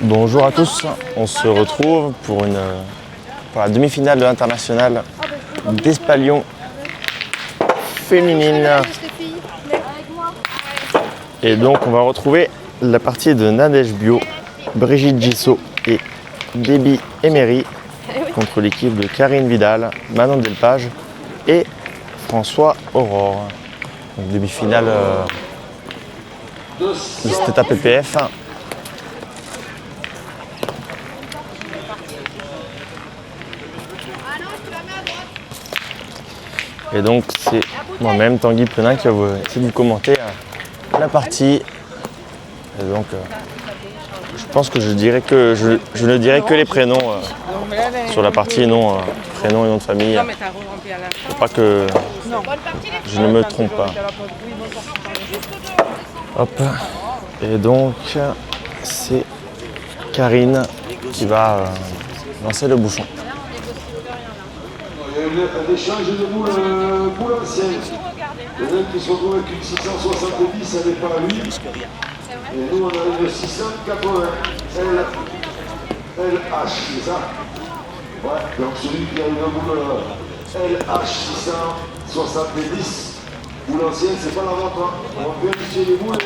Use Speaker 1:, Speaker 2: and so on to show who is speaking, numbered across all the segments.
Speaker 1: Bonjour à tous, on se retrouve pour la demi-finale de l'international d'Espalion féminine. Et donc on va retrouver la partie de Nadège Bio, Brigitte Gissot et Déby Emery contre l'équipe de Karine Vidal, Manon Delpage et François Aurore. Donc demi-finale de cette étape PPF. Et donc c'est moi-même, Tanguy Plenin, qui va essayer de vous commenter la partie. Et donc je pense que je ne dirai que les prénoms sur la partie, non prénom et nom de famille. Faut pas que je ne me trompe pas. Hop. Et donc c'est Karine qui va lancer le bouchon.
Speaker 2: Il y a un échange de boules anciennes. Il y en a qui se retrouvent avec une 670, ça n'est pas lui. Et nous, on a une 680. LH, c'est ça? Ouais, donc celui qui a une boule LH 670, boule ancienne, c'est pas la vôtre. Hein. On va vérifier les boules.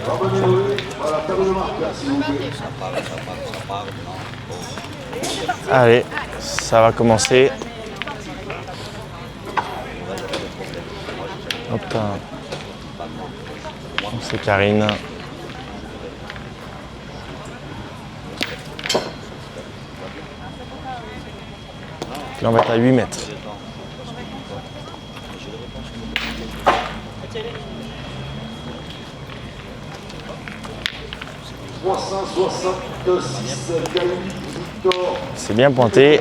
Speaker 2: Ramenez-le à la table de marquage, s'il vous plaît.
Speaker 1: Allez, ça va commencer. Hop. C'est Karine. Là on va être à 8 mètres. C'est bien pointé.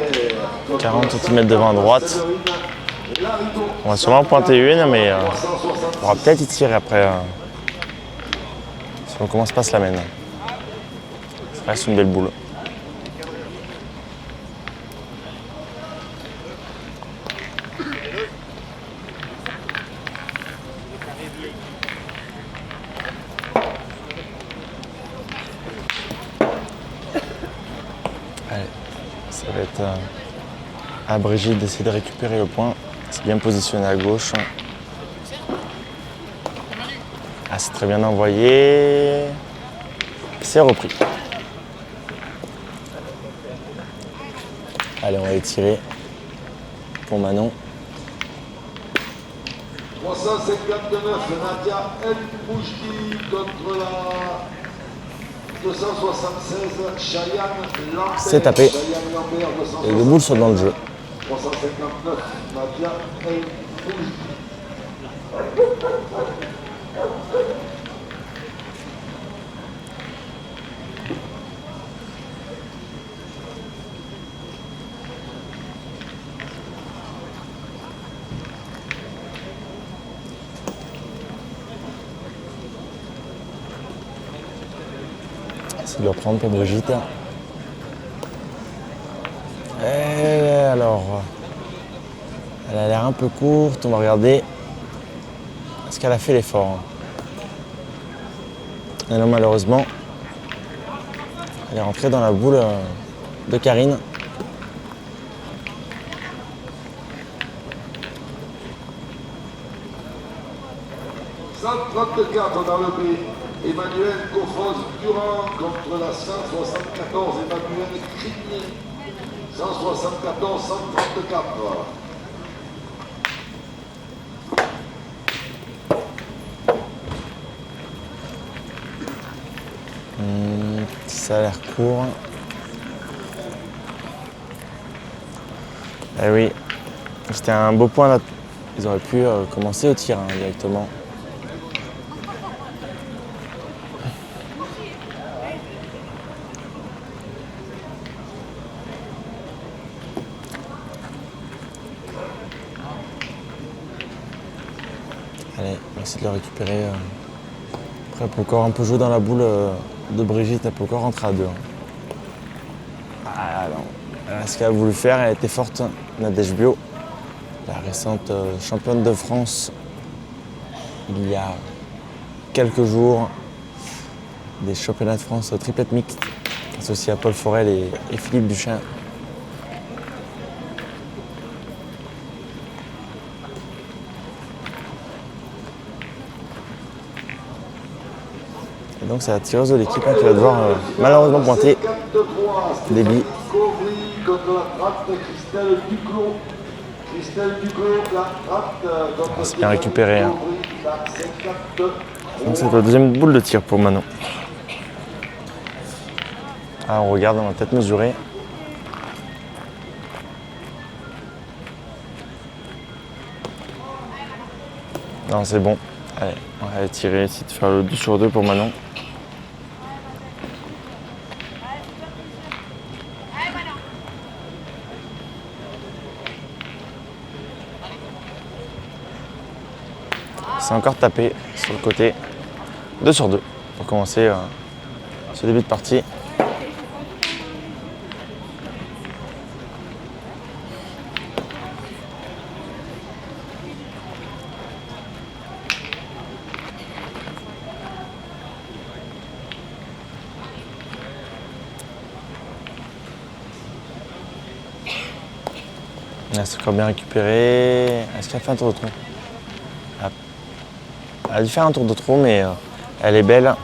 Speaker 1: 40 cm devant à droite. On va sûrement pointer une, mais on va peut-être y tirer après. Si on commence pas à se la mène. Ça reste une belle boule. Allez, ça va être à Brigitte d'essayer de récupérer le point. C'est bien positionné à gauche. Ah, c'est très bien envoyé. C'est repris. Allez, on va étirer pour Manon.
Speaker 2: 359, Nadia El Moujdi contre la 276, Cheyenne Lambert.
Speaker 1: C'est tapé. Et les boules sont dans le jeu.
Speaker 2: 359, Nadia El Moujdi.
Speaker 1: C'est de le reprendre pour Brigitte. Et alors, elle a l'air un peu courte. On va regarder. Est-ce qu'elle a fait l'effort? Et non, malheureusement, elle est rentrée dans la boule de Karine.
Speaker 2: 134 dans le B. Emmanuel Coffos-Durand contre la 174, Emmanuel Crigny. 174, 134.
Speaker 1: Ça a l'air court. Eh oui, c'était un beau point là. Ils auraient pu commencer au tir directement. Allez, on va essayer de le récupérer. Après, elle peut encore un peu jouer dans la boule de Brigitte, elle peut encore rentrer à deux. Ah non. Ce qu'elle a voulu faire, elle était forte, Nadège Bio, la récente championne de France, il y a quelques jours, des championnats de France triplette mixte associé à Paul Forel et Philippe Duchesne. Et donc c'est la tireuse de l'équipe qui va devoir malheureusement pointer. Débit. C'est bien récupéré. Hein. Donc c'est la deuxième boule de tir pour Manon. Ah, on regarde, on va peut-être mesurer. Non, c'est bon. Allez, on va aller tirer, essayer de faire le 2 sur 2 pour Manon. C'est encore tapé sur le côté. 2 sur 2 pour commencer ce début de partie. C'est encore bien récupéré. Est-ce qu'elle a fait un tour de trou? Elle a dû faire un tour de trou, mais elle est belle.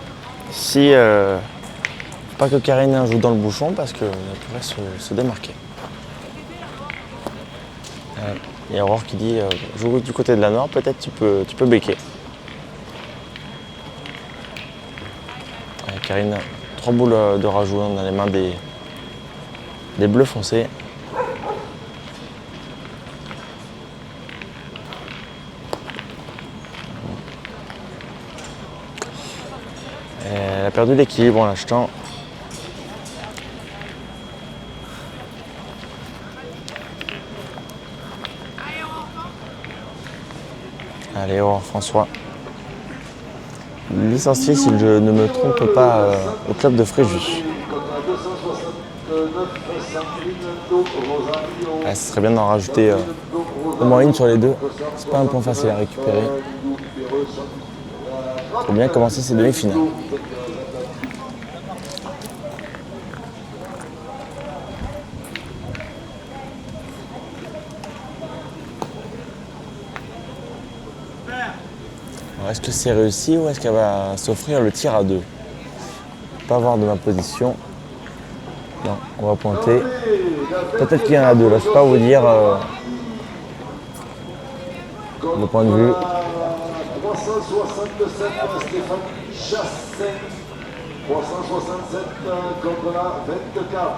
Speaker 1: Si, faut pas que Karine joue dans le bouchon parce qu'elle pourrait se démarquer. Il y a Aurore qui dit joue du côté de la nord, peut-être tu peux béquer. Karine, 3 boules de rajout dans les mains des bleus foncés. Elle a perdu l'équilibre en l'achetant. Allez, Aurore François. Licencié, si je ne me trompe pas, au club de Fréjus. Ce serait bien d'en rajouter au moins une sur les deux. C'est pas un point facile à récupérer. Il faut bien commencer ces demi-finales. Est-ce que c'est réussi ou est-ce qu'elle va s'offrir le tir à 2? Pas voir de ma position. Non, on va pointer. Peut-être qu'il y en a 2. Là, je ne peux pas vous dire le point de vue.
Speaker 2: 367 pour Stéphanie Chassin. 367 contre la 24.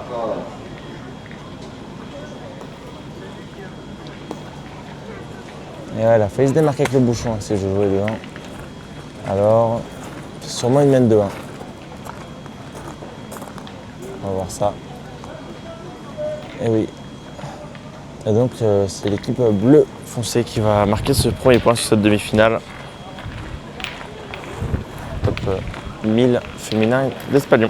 Speaker 1: Et elle a failli se démarquer avec le bouchon si je jouais devant. Alors, sûrement une mène de 1. On va voir ça. Et oui. Et donc, c'est l'équipe bleu foncé qui va marquer ce premier point sur cette demi-finale. Top 1000 féminin d'Espalion.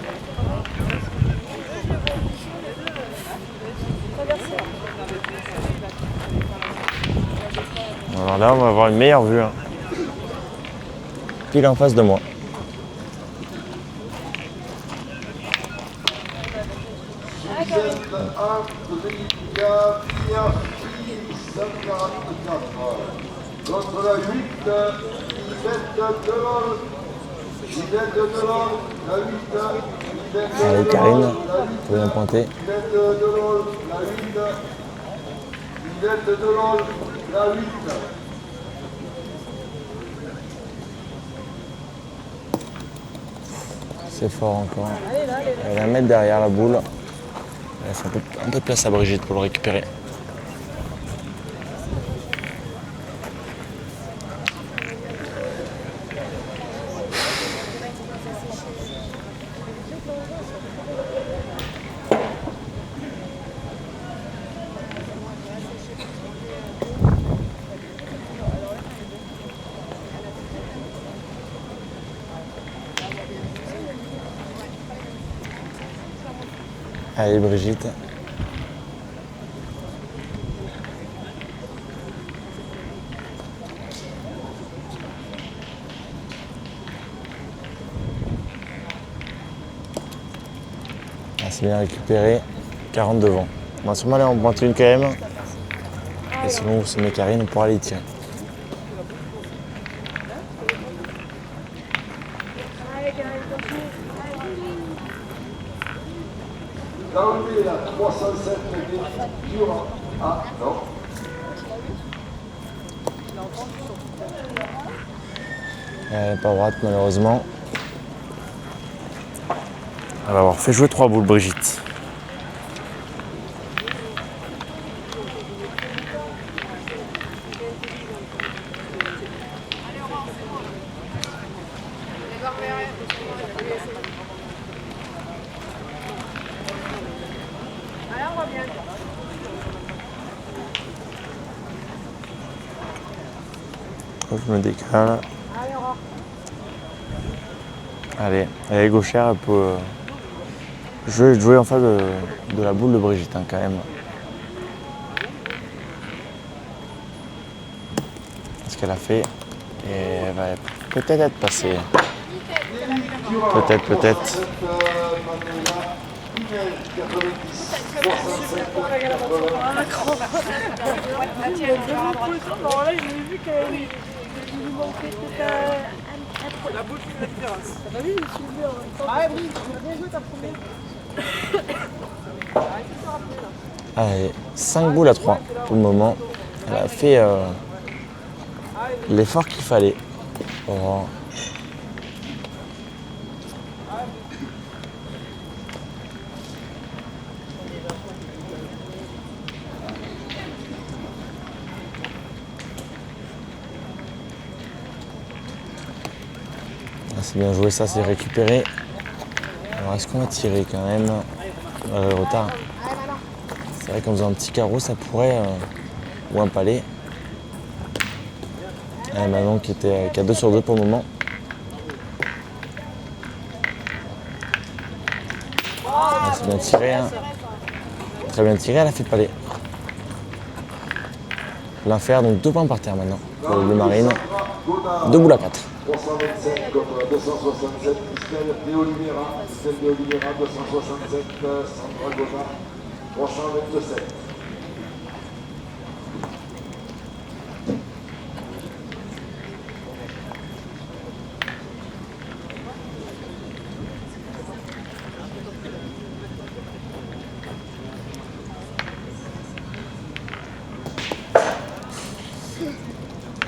Speaker 1: Alors là, on va avoir une meilleure vue. Hein. Pile en face de moi.
Speaker 2: Contre la 8, Yvette Delol. Yvette Delol, la 8.
Speaker 1: Allez, Karine, faut bien pointer.
Speaker 2: Yvette Delol, la 8. Yvette Delol, la 8.
Speaker 1: C'est fort encore. Elle va la mettre derrière la boule. Elle laisse un peu de place à Brigitte pour le récupérer. Allez Brigitte. C'est bien récupéré. 40 devant. On va sûrement aller en pointer une quand même. Et selon où se met Karine, on pourra aller y tirer.
Speaker 2: L'enlevé la 307 Durand. Ah non.
Speaker 1: Elle n'est pas droite malheureusement. Elle va avoir fait jouer 3 boules Brigitte. Hop, je me décale. Allez, elle est gauchère, elle peut jouer en face de la boule de Brigitte hein, quand même. Ce qu'elle a fait, et elle va peut-être être passée. Peut-être.
Speaker 3: La boule qui fait la différence. Ah oui, je suis bien. Ah oui, tu as bien joué ta première.
Speaker 1: Allez, 5 boules à 3 pour le moment. Elle a fait l'effort qu'il fallait. Oh. C'est bien joué, ça c'est récupéré. Alors est-ce qu'on va tirer quand même le retard. C'est vrai qu'en faisant un petit carreau ça pourrait ou un palais. Et Manon qui a 2 sur 2 pour le moment. C'est bien tiré. Hein. Très bien tiré, elle a fait palais. Plein fer, donc 2 points par terre maintenant pour le bleu marine. 2 boules à 4.
Speaker 2: 327 contre 267, Christelle de Oliveira, 267, Sandra Godard, 327.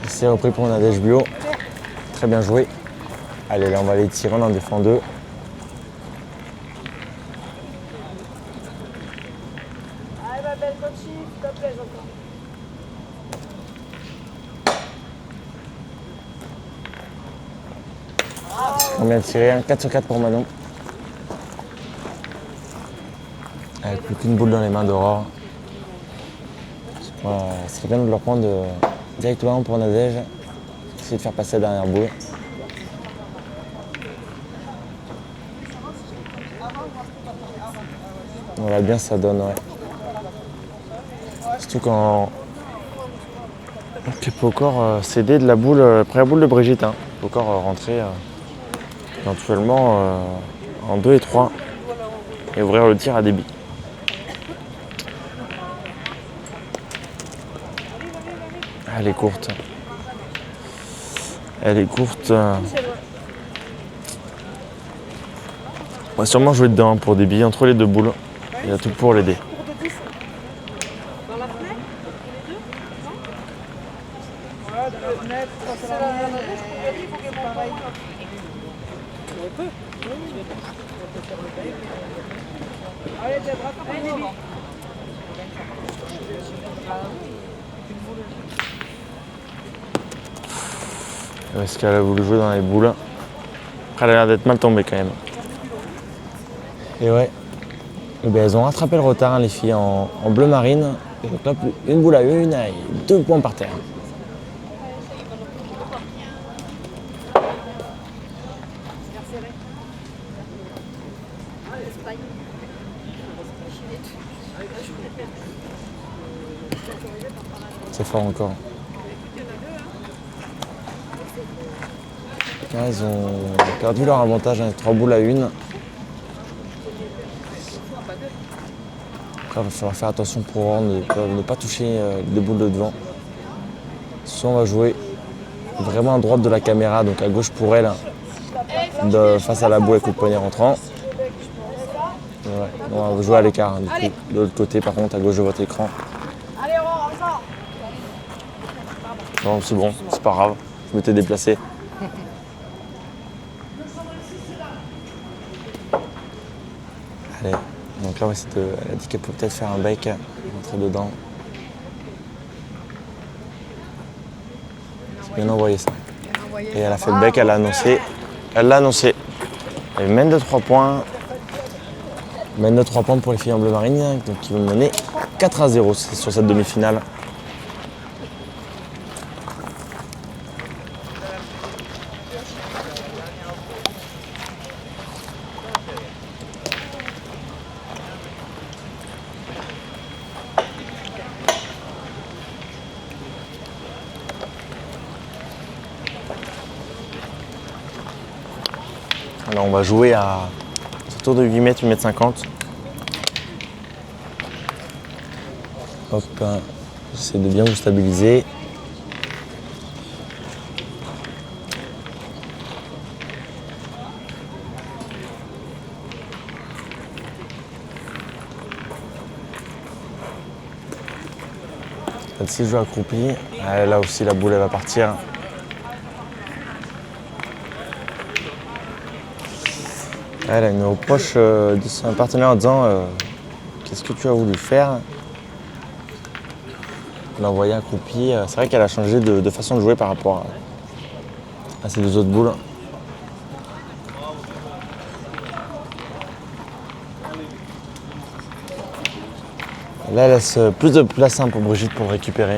Speaker 1: C'est repris pour Nadège Bio. Très bien joué. Allez, là on va les tirer, on en défend 2.
Speaker 3: Allez ma belle coachie, s'il te plaît, j'entends.
Speaker 1: On vient de tirer un 4 sur 4 pour Manon. Avec plus qu'une boule dans les mains d'Aurore. Ce serait bien de leur prendre directement pour Nadège. Essayer de faire passer la dernière boule. On verra bien ça donne, ouais. Surtout quand on peut encore céder de la boule, après la boule de Brigitte. Hein. On peut encore rentrer éventuellement en 2 et 3 et ouvrir le tir à débit. Elle est courte. Elle est courte. On va sûrement jouer dedans pour des billes entre les 2 boules. Il y a tout pour l'aider.
Speaker 3: Dans la fenêtre, les deux, non? Ouais, dans la fenêtre, c'est la fenêtre, il faut qu'elle monte pareil. On peut. Allez, Debra, allez,
Speaker 1: Est-ce qu'elle a voulu jouer dans les boules? Après, elle a l'air d'être mal tombée quand même. Et ouais. Et bien, elles ont rattrapé le retard, hein, les filles, en bleu marine. Et donc là, une boule à une et 2 points par terre. C'est fort encore. Là, ils ont perdu leur avantage avec 3 boules à une. Après, il va falloir faire attention pour ne pas toucher les boules de devant. Soit on va jouer vraiment à droite de la caméra, donc à gauche pour elle, face à la boule avec le poignet rentrant. Ouais, on va jouer à l'écart, du coup. De l'autre côté, par contre, à gauche de votre écran. Non, c'est bon, c'est pas grave. Je m'étais déplacé. Allez, donc là, elle a dit qu'elle peut peut-être faire un bec, rentrer dedans. C'est bien envoyé ça. Et elle a fait le bec, elle l'a annoncé. Elle l'a annoncé. Elle mène de 3 points. Mène de 3 points pour les filles en bleu marine, donc qui vont mener 4-0 sur cette demi-finale. Alors on va jouer à tour de 8 mètres, 8 mètres 50. Hop, j'essaie de bien vous stabiliser. Celle-ci joue accroupie. Là aussi la boule elle va partir. Elle a une reproche de son partenaire en disant qu'est-ce que tu as voulu faire? On l'a envoyé accroupi. C'est vrai qu'elle a changé de façon de jouer par rapport à ces deux autres boules. Là, elle laisse plus de place pour Brigitte pour récupérer.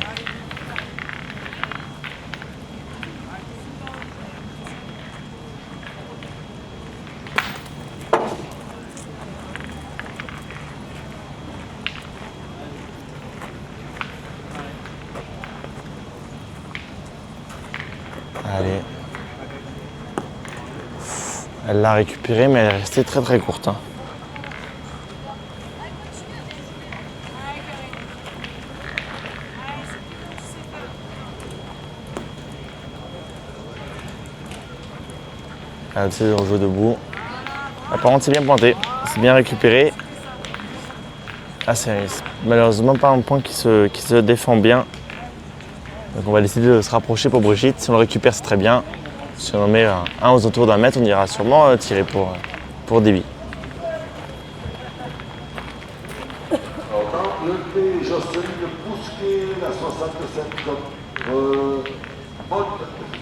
Speaker 1: Allez. Elle l'a récupérée, mais elle est restée très très courte. Elle essaie de rejouer debout. Par contre, c'est bien pointé, c'est bien récupéré. Ah, c'est malheureusement pas un point qui se défend bien. Donc on va décider de se rapprocher pour Brigitte. Si on le récupère, c'est très bien. Si on en met un aux autour d'un mètre, on ira sûrement tirer pour Déby.
Speaker 2: Alors, le P, Jocelyne Bousquet, la 67 Bonne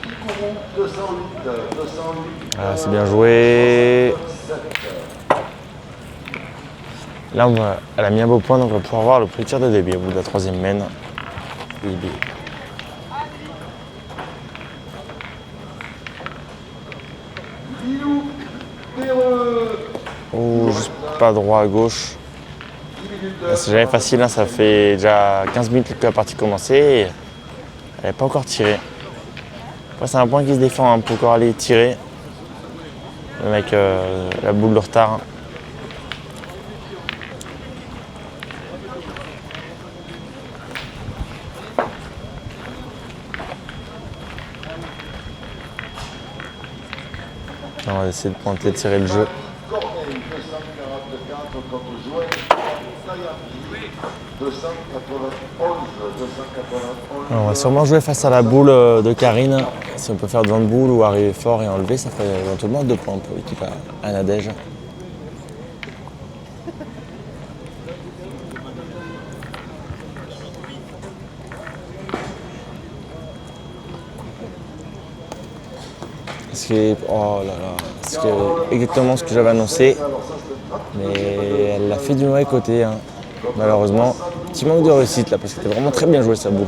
Speaker 2: Picourou, 208.
Speaker 1: Ah, c'est bien joué. Là, elle a mis un beau point, donc on va pouvoir voir le premier tir de Déby au bout de la troisième mène. Déby. Oh, juste pas droit à gauche. C'est jamais facile, hein, ça fait déjà 15 minutes que la partie a commencé et elle n'est pas encore tirée. Après, c'est un point qui se défend, on peut encore aller tirer. Même avec la boule de retard. On va essayer de pointer, de tirer le jeu. Alors, on va sûrement jouer face à la boule de Karine. Si on peut faire devant de boule ou arriver fort et enlever, ça ferait éventuellement 2 points pour l'équipe à Nadège. Oh là là, c'est exactement ce que j'avais annoncé, mais elle l'a fait du mauvais côté, hein. Malheureusement. Petit manque de réussite là, parce que c'était vraiment très bien joué sa boule.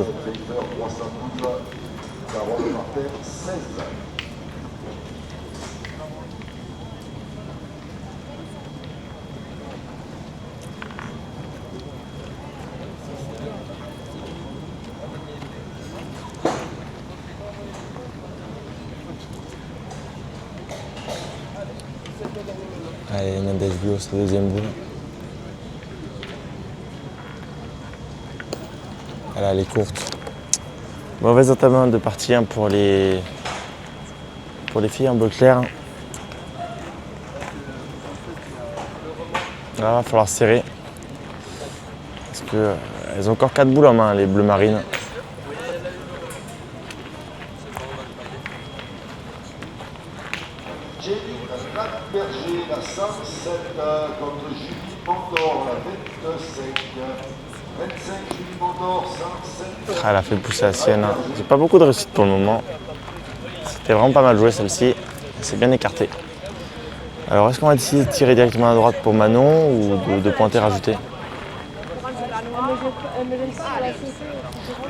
Speaker 1: Allez, Nadège Bio, sa deuxième boule. Elle est courte. Mauvaise entame de partie hein, pour les filles en bleu clair. Là, il va falloir serrer. Parce qu'elles ont encore 4 boules en main, les bleues marines.
Speaker 2: Jenny Berger, la 107 contre Julie Mondor, la 25. 25 Julie Mondor, 107.
Speaker 1: Elle a fait pousser la sienne. J'ai pas beaucoup de réussite pour le moment. C'était vraiment pas mal joué celle-ci. C'est bien écarté. Alors est-ce qu'on va décider de tirer directement à droite pour Manon ou de pointer rajouter?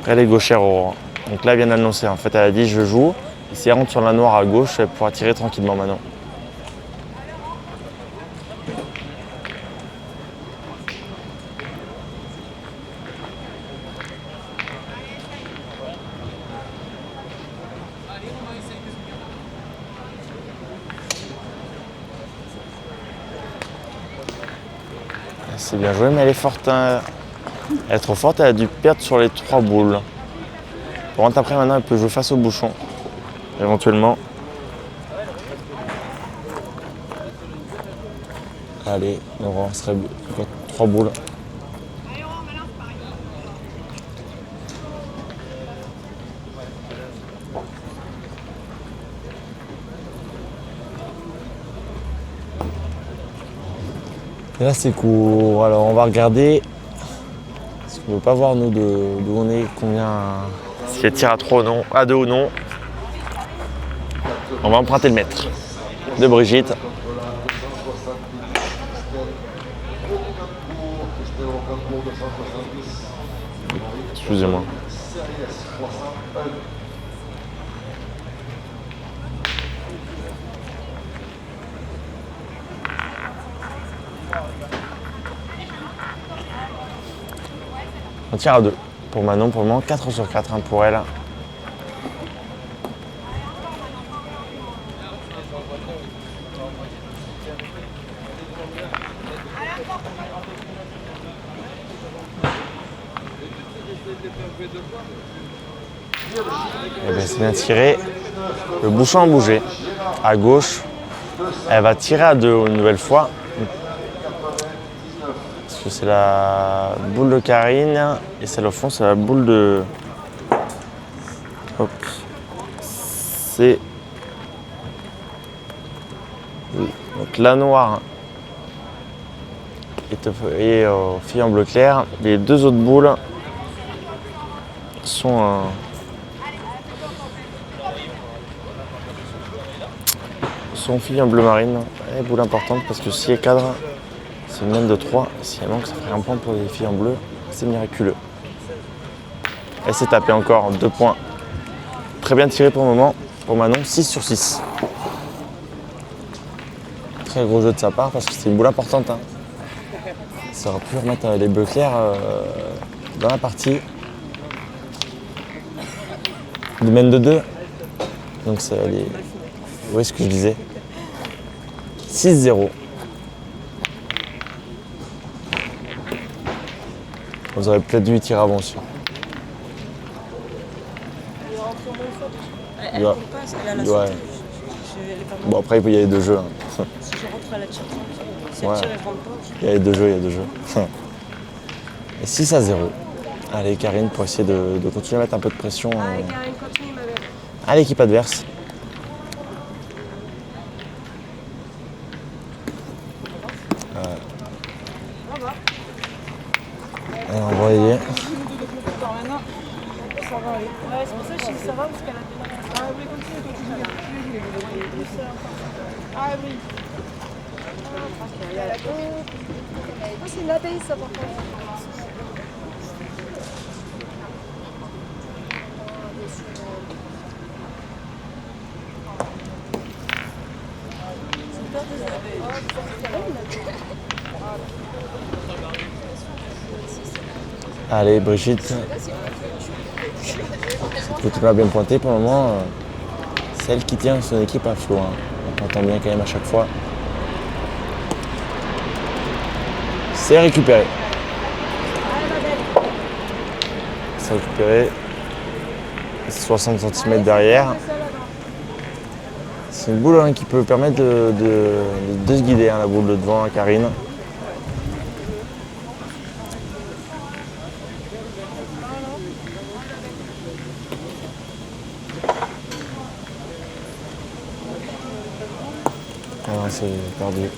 Speaker 1: Elle est gauchère Aurore. Donc là elle vient d'annoncer. En fait elle a dit je joue. Et si elle rentre sur la noire à gauche, elle pourra tirer tranquillement Manon. C'est bien joué, mais elle est forte. Hein. Elle est trop forte, elle a dû perdre sur les 3 boules. Pour rentrer après, maintenant, elle peut jouer face au bouchon, éventuellement. Allez, on serait 3 boules. Et là c'est court, alors on va regarder. Parce qu'on ne veut pas voir nous d'où on est, combien. Si elle tire à 3 ou non, à 2 ou non. On va emprunter le mètre de Brigitte. Excusez-moi. On tire à 2. Pour Manon, pour le moment, 4 sur 4 hein, pour elle. Et bien c'est bien tiré. Le bouchon a bougé. À gauche. Elle va tirer à 2 une nouvelle fois. Parce que c'est la boule de Karine. Et celle au fond, c'est la boule de. Hop. C'est. Oui. Donc la noire et aux filles en bleu clair. Les 2 autres boules sont. Sont filles en bleu marine. Et boule importante parce que si elle cadre, c'est une main de 3. Si elle manque, ça ferait un point pour les filles en bleu. C'est miraculeux. Elle s'est tapée encore 2 points. Très bien tiré pour le moment. Pour Manon, 6 sur 6. Très gros jeu de sa part parce que c'est une boule importante. Hein. Ça aurait pu remettre les bleus clairs dans la partie. Ils mènent de 2. Donc ça les. Vous voyez ce que je disais. 6-0. Vous aurez peut-être dû y tirer avant aussi.
Speaker 3: Elle rentre pas, elle a la
Speaker 1: Ouais.
Speaker 3: santé.
Speaker 1: Bon après il peut y avoir 2 jeux. Hein.
Speaker 3: Si je rentre à la tire tranquille. Si
Speaker 1: Ouais.
Speaker 3: elle tire, elle rentre pas.
Speaker 1: Il y a 2 jeux, il y a 2 jeux. Et 6-0. Allez Karine pour essayer de continuer à mettre un peu de pression à l'équipe adverse. Et on va y aller.
Speaker 3: Ça va aller. Ouais, c'est pour ça que je dis que ça va parce qu'elle a déjà. Ah oui, continue. Ah oui. Ah, c'est une abeille ça par contre.
Speaker 1: Allez Brigitte. Cette pas bien pointé pour le moment. C'est elle qui tient son équipe à flot. Hein. On entend bien quand même à chaque fois. C'est récupéré. C'est récupéré. 60 cm derrière. C'est une boule hein, qui peut permettre de se guider, hein, la boule de devant, Karine. Ah non, c'est perdu.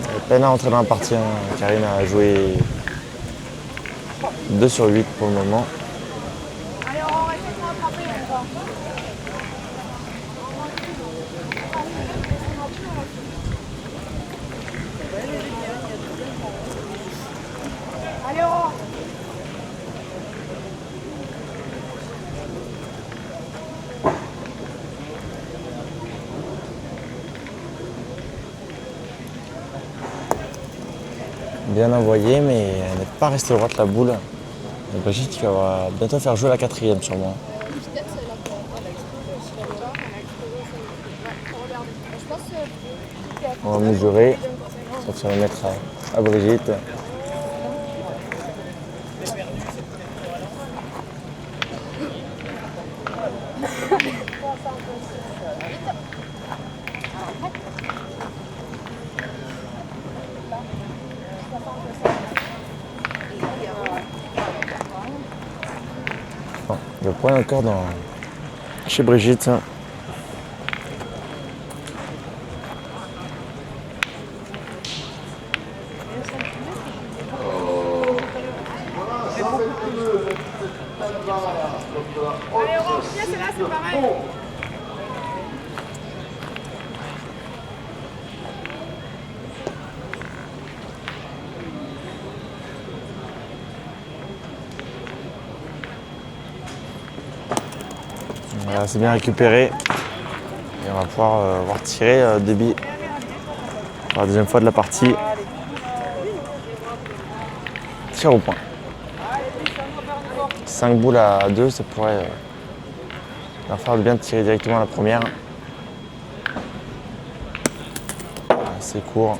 Speaker 1: Elle a peine à entrer dans la partie. Hein. Karine a joué 2 sur 8 pour le moment.
Speaker 3: Allez, on reste rattraper, on va. Allez, on.
Speaker 1: Bien envoyé, mais elle n'est pas restée droite la boule. Et Brigitte qui va bientôt faire jouer la 4e sûrement. On va mesurer, ça va mettre à Brigitte. Bon, le point encore chez Brigitte.
Speaker 3: Allez, on va finir, c'est là, c'est pareil.
Speaker 1: Voilà, c'est bien récupéré. Et on va pouvoir voir tirer Déby pour la deuxième fois de la partie. Tir au point. 5 boules à 2, ça pourrait leur faire bien de tirer directement la première. C'est court.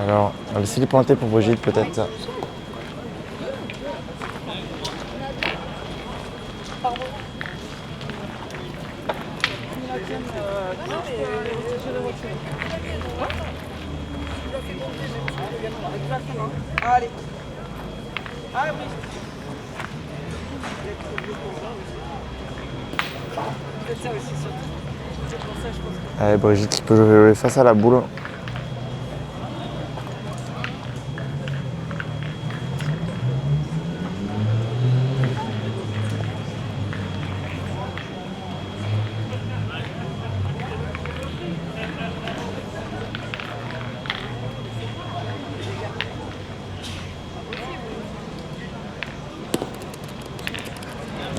Speaker 1: Alors, on va laisser les pointer pour Brigitte peut-être.
Speaker 3: Allez. Ah oui. C'est ça aussi, surtout. C'est pour ça, je pense que...
Speaker 1: Allez, Brigitte qui peut jouer face à la boule.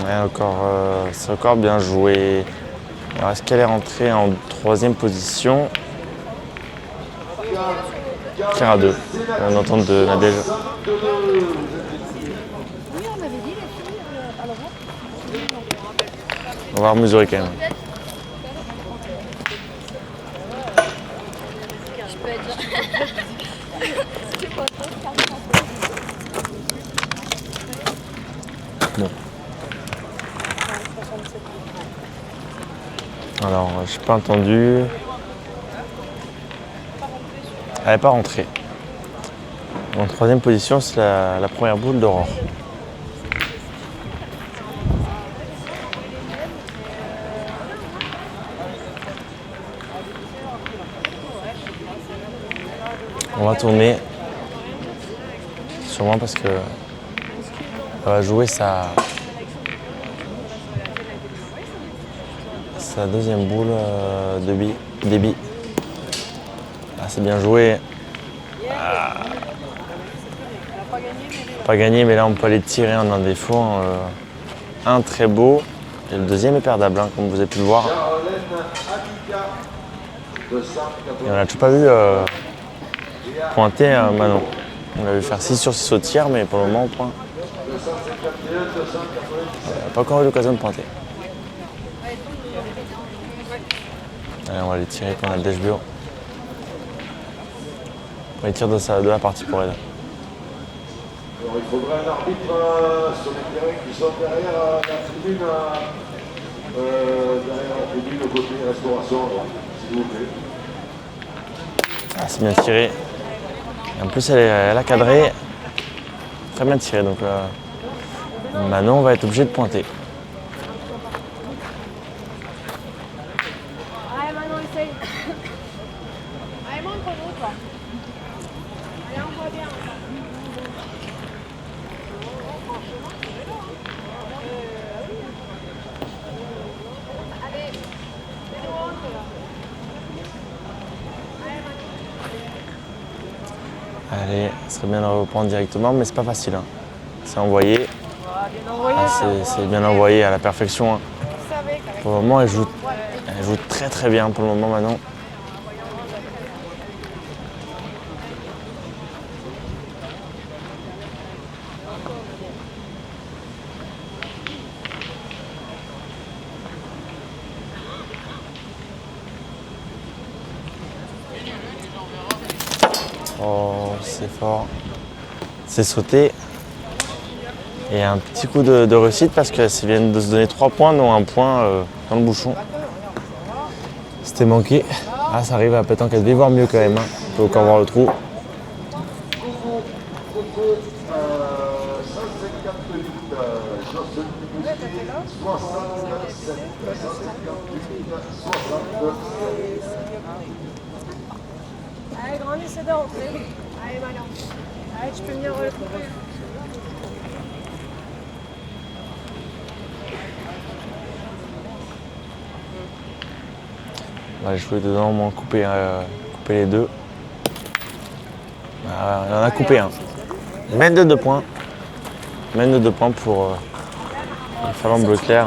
Speaker 1: Ouais, c'est encore bien joué. Alors, est-ce qu'elle est rentrée en 3e position? Tir à 2. On entend de Nadège.
Speaker 3: Oui, on avait dit les filles à l'avant.
Speaker 1: On va remesurer quand même.
Speaker 4: Je peux être
Speaker 1: Bon. Alors, je n'ai pas entendu. Elle n'est pas rentrée. En 3e position, c'est la première boule d'Aurore. On va tourner. Sûrement parce que elle va jouer sa deuxième boule de Déby. Ah, c'est bien joué. Ah. Pas gagné, mais là on peut aller tirer en un défaut. Un très beau. Et le deuxième est perdable, hein, comme vous avez pu le voir. Et on n'a toujours pas vu pointer Manon. On l'a vu faire 6 sur 6 au tir, mais pour le moment, on point. Pas encore eu l'occasion de pointer. Allez, on va les tirer pour Nadège Bio. On les tire de la partie pour elle.
Speaker 2: Alors, il faudrait un arbitre sur les terrains qui sont derrière la tribune, au côté restauration, s'il vous plaît.
Speaker 1: Ah, c'est bien tiré. Et en plus, elle a cadré. Très bien tiré. Donc Manon va être obligée de pointer.
Speaker 3: Allez, Manon, essaye. Allez, montre-nous, toi. Allez, on voit bien. Allez, fais-nous honte, là.
Speaker 1: Allez, ce serait bien de reprendre directement, mais c'est pas facile. Hein. C'est envoyé. C'est bien envoyé à la perfection. Hein. Pour le moment, elle joue très très bien pour le moment Manon. Oh, c'est fort. C'est sauté. Et un petit coup de réussite parce qu'elles viennent de se donner 3 points, dont un point dans le bouchon. C'était manqué. Ah, ça arrive à Pétanque, elle devait voir mieux quand même. Hein. On peut encore voir le trou.
Speaker 2: 67.
Speaker 3: Allez, grand, essaie de rentrer. Allez, Manon. Allez, tu peux venir le trouver.
Speaker 1: On va jouer dedans, au moins couper les deux. On en a coupé un. Mène de 2 points. Mène de 2 points pour le Finlande bleu clair.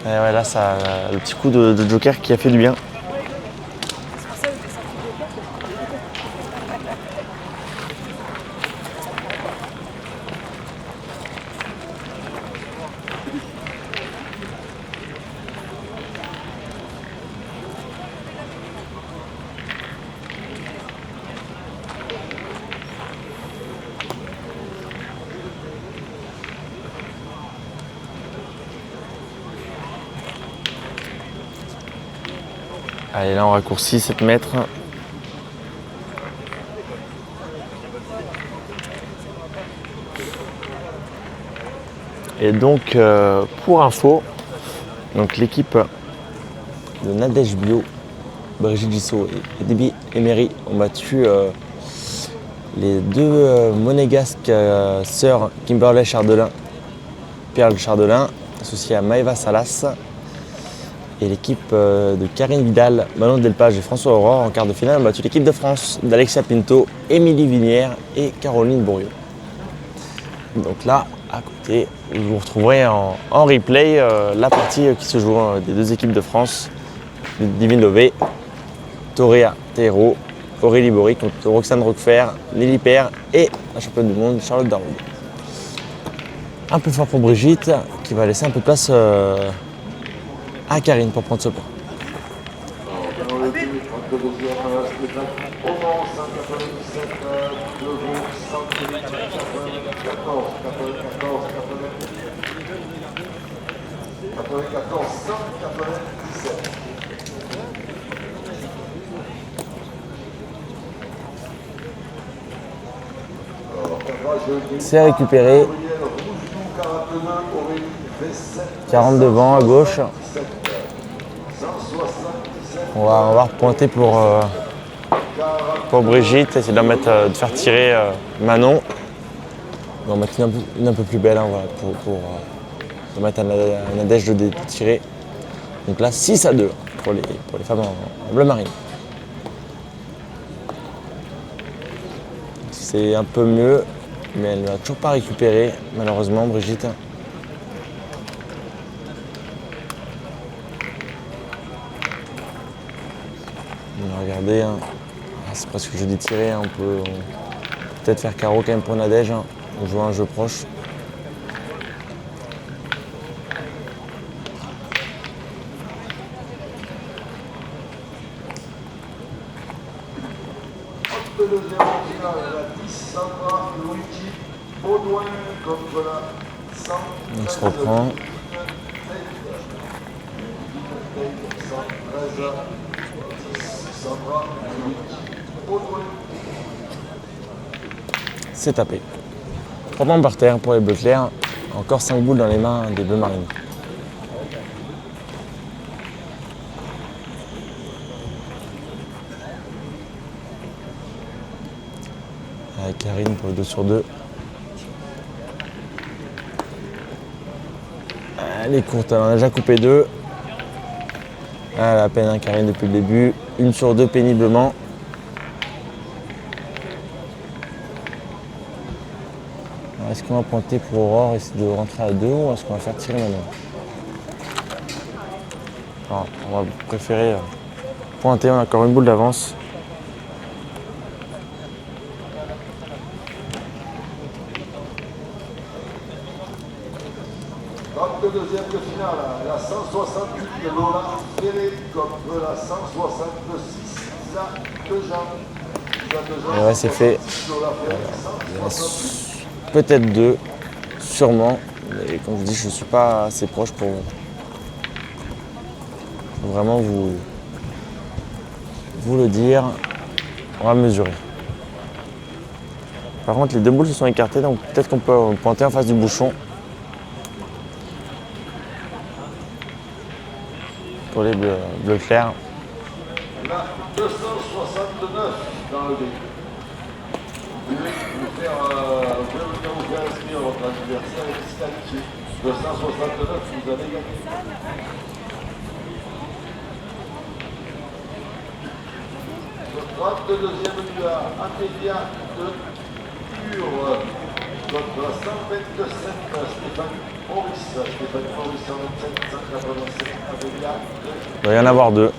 Speaker 1: Et ouais, là, ça, le petit coup de joker qui a fait du bien. Allez, là on raccourcit 7 mètres. Et donc, pour info, donc l'équipe de Nadège Bio, Brigitte Gissot et Debbie Emery ont battu les deux monégasques sœurs Kimberley Chardelin, Perle Chardelin, associée à Maëva Salas. Et l'équipe de Karine Vidal, Manon Delpage et François Aurore en quart de finale ont battu l'équipe de France d'Alexia Pinto, Émilie Vinière et Caroline Bourriot. Donc là, à côté, vous retrouverez en replay la partie qui se joue des deux équipes de France, Divine Lové, Toréa Thérault, Aurélie Bory contre Roxane Roquefort, Nelly Père et la championne du monde Charlotte Darwood. Un peu fort pour Brigitte qui va laisser un peu de place à Karine pour prendre ce point.
Speaker 2: Dans le but, entre deuxième spectacle, Aumont 197, Deveau 194, 197.
Speaker 1: C'est récupéré. 40 devant à gauche. On va repointer pour Brigitte, essayer de faire tirer Manon. On va en mettre une un peu plus belle hein, voilà, pour mettre à Nadège de tirer. Donc là 6-2 pour les femmes en bleu marine. C'est un peu mieux, mais elle n'a toujours pas récupéré malheureusement Brigitte. Regardez, hein. C'est presque que je dis tirer, hein. On peut peut-être faire carreau quand même pour Nadège. Hein. On joue un jeu proche.
Speaker 2: Le deuxième finale, la 10, Sandra Luigi Baudouin contre la 100.
Speaker 1: On se reprend.
Speaker 2: 113 à 10, Sandra Luigi Baudouin.
Speaker 1: C'est tapé. 3 points par terre pour les bleus clairs. Encore 5 boules dans les mains des bleus marines. Avec Karine pour le 2 sur 2. Elle est courte, elle en a déjà coupé 2. Elle a à peine un Karine depuis le début. 1 sur 2 péniblement. Alors, est-ce qu'on va pointer pour Aurore, essayer de rentrer à 2 ou est-ce qu'on va faire tirer maintenant? Alors, on va préférer pointer, on a encore une boule d'avance.
Speaker 2: Le deuxième de finale, la 168 de Lola Ferré contre la 166 Isa Dejean.
Speaker 1: Et ouais, c'est fait. Il en reste peut-être 2, sûrement. Mais comme je dis, je ne suis pas assez proche pour vraiment vous le dire. On va mesurer. Par contre, les 2 boules se sont écartées, donc peut-être qu'on peut pointer en face du bouchon. Pour les bleus clairs.
Speaker 2: La 269 dans le dé. Vous pouvez vous faire inscrire votre adversaire et disqualifier. 269, vous avez gagné. Le 32e lieu à Amélia de Pure contre la 127 Stéphanie Maurice. Stéphanie Maurice 127, 187 Amélia de
Speaker 1: Il doit y en avoir 2.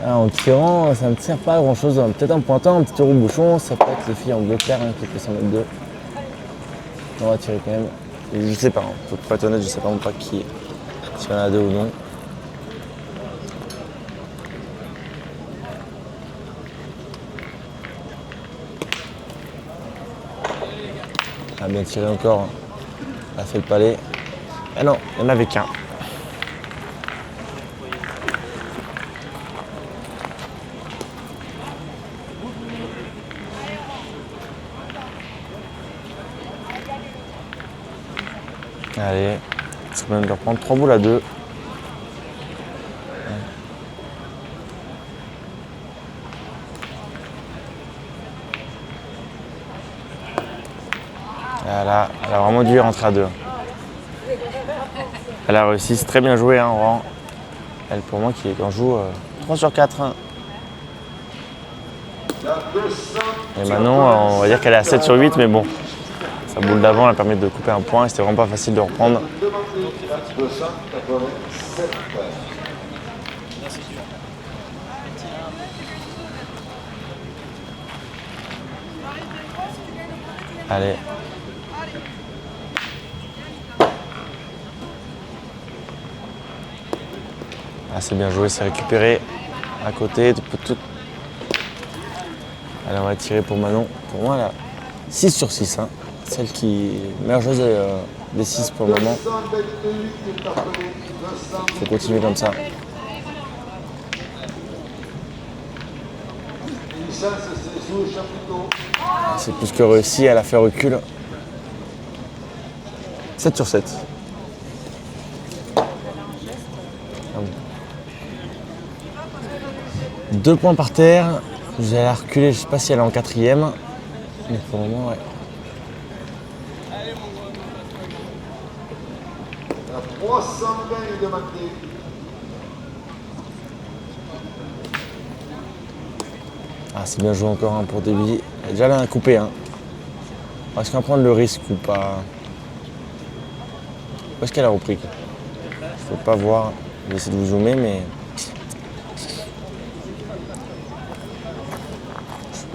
Speaker 1: En tirant, ça ne sert pas à grand chose. Peut-être en pointant un petit tour au bouchon, ça peut être les filles en bleu clair qui peut s'en mettre 2. On va tirer quand même. Et je sais pas, faut pas être honnête, je sais pas qui, s'il y en a 2 ou non. Elle a bien tiré encore. Elle a fait le palais. Ah non, il n'y en avait qu'un. Allez, ça va même leur prendre 3 boules à 2. Voilà, elle a vraiment dû rentrer à 2. Elle a réussi, c'est très bien joué, hein, Rohan. Elle, pour moi, qui en joue 3 sur 4. Hein. Et maintenant, on va dire qu'elle est à 7 sur 8, mais bon. Sa boule d'avant, elle permet de couper un point et c'était vraiment pas facile de reprendre. Allez. Ah, c'est bien joué, c'est récupéré à côté. Allez, on va tirer pour Manon. Pour moi, elle a 6 sur 6. Hein. Celle qui est meilleure joueuse des 6 pour le moment. Il faut continuer comme ça. C'est plus que réussi, elle a fait recul. 7 sur 7. 2 points par terre. J'ai la reculer, je ne sais pas si elle est en 4e. Mais pour le moment, ouais.
Speaker 2: La 320 est demandée.
Speaker 1: Ah, c'est bien joué encore hein, pour Debbie. Elle a déjà là un coupé. Hein. Est-ce qu'on va prendre le risque ou pas? Où est-ce qu'elle a repris? Il ne faut pas voir. Je vais essayer de vous zoomer, mais.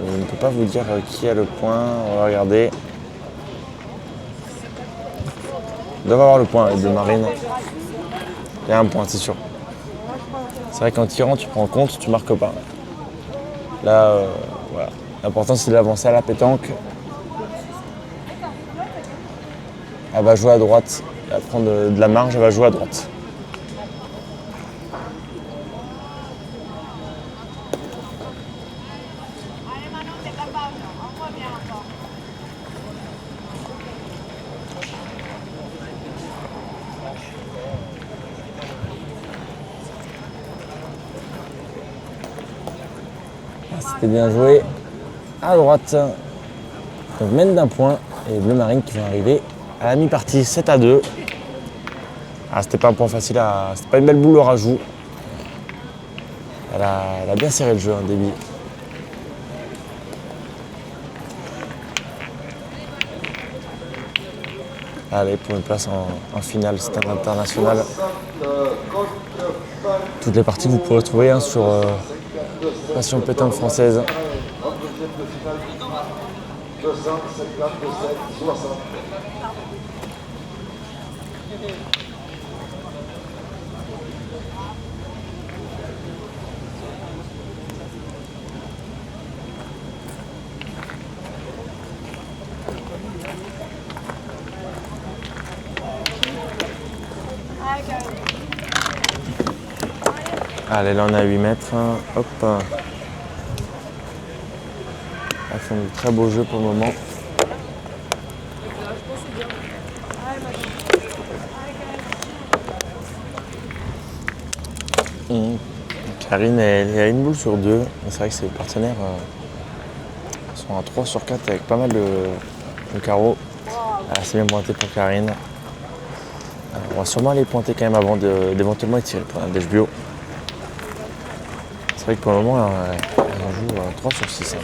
Speaker 1: Je ne peux pas vous dire qui a le point. On va regarder. Il doit avoir le point de Marine. Il y a un point, c'est sûr. C'est vrai qu'en tirant, tu prends compte, tu marques pas. Là, voilà. L'important, c'est d'avancer à la pétanque. Elle va jouer à droite. Elle va prendre de la marge, elle va jouer à droite. C'était bien joué. À droite. Donc mène d'un point. Et Bleu Marine qui vont arriver à la mi-partie 7-2. Ah, c'était pas un point facile à. C'était pas une belle boule au rajout. Elle a bien serré le jeu, en débit. Allez, pour une place en finale stade international. Toutes les parties que vous pourrez trouver sur Passion Pétanque Française.
Speaker 2: 257, 60.
Speaker 1: Allez, là on est à 8 mètres. Hop. Elles font de très beaux jeux pour le moment. Karine, elle a une boule sur 2. C'est vrai que ses partenaires sont à 3 sur 4 avec pas mal de carreaux. C'est bien pointé pour Karine. On va sûrement aller pointer quand même avant d'éventuellement tirer pour un déj bio. C'est vrai que pour le moment, elle en joue 3 sur 6.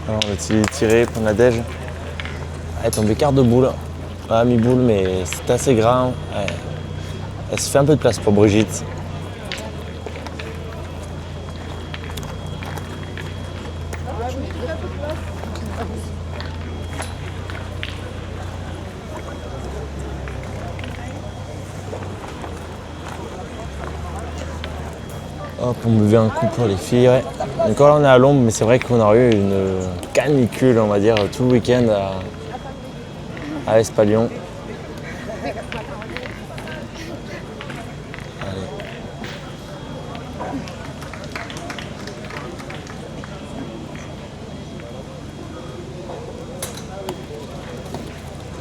Speaker 1: Alors on va essayer de tirer pour la déj. Elle est tombée quart de boule. Ah, mi-boule, mais c'est assez grand. Elle se fait un peu de place pour Brigitte. Hop, on buvait un coup pour les filles. Ouais. Encore là, on est à l'ombre, mais c'est vrai qu'on a eu une canicule, on va dire, tout le week-end à Espalion.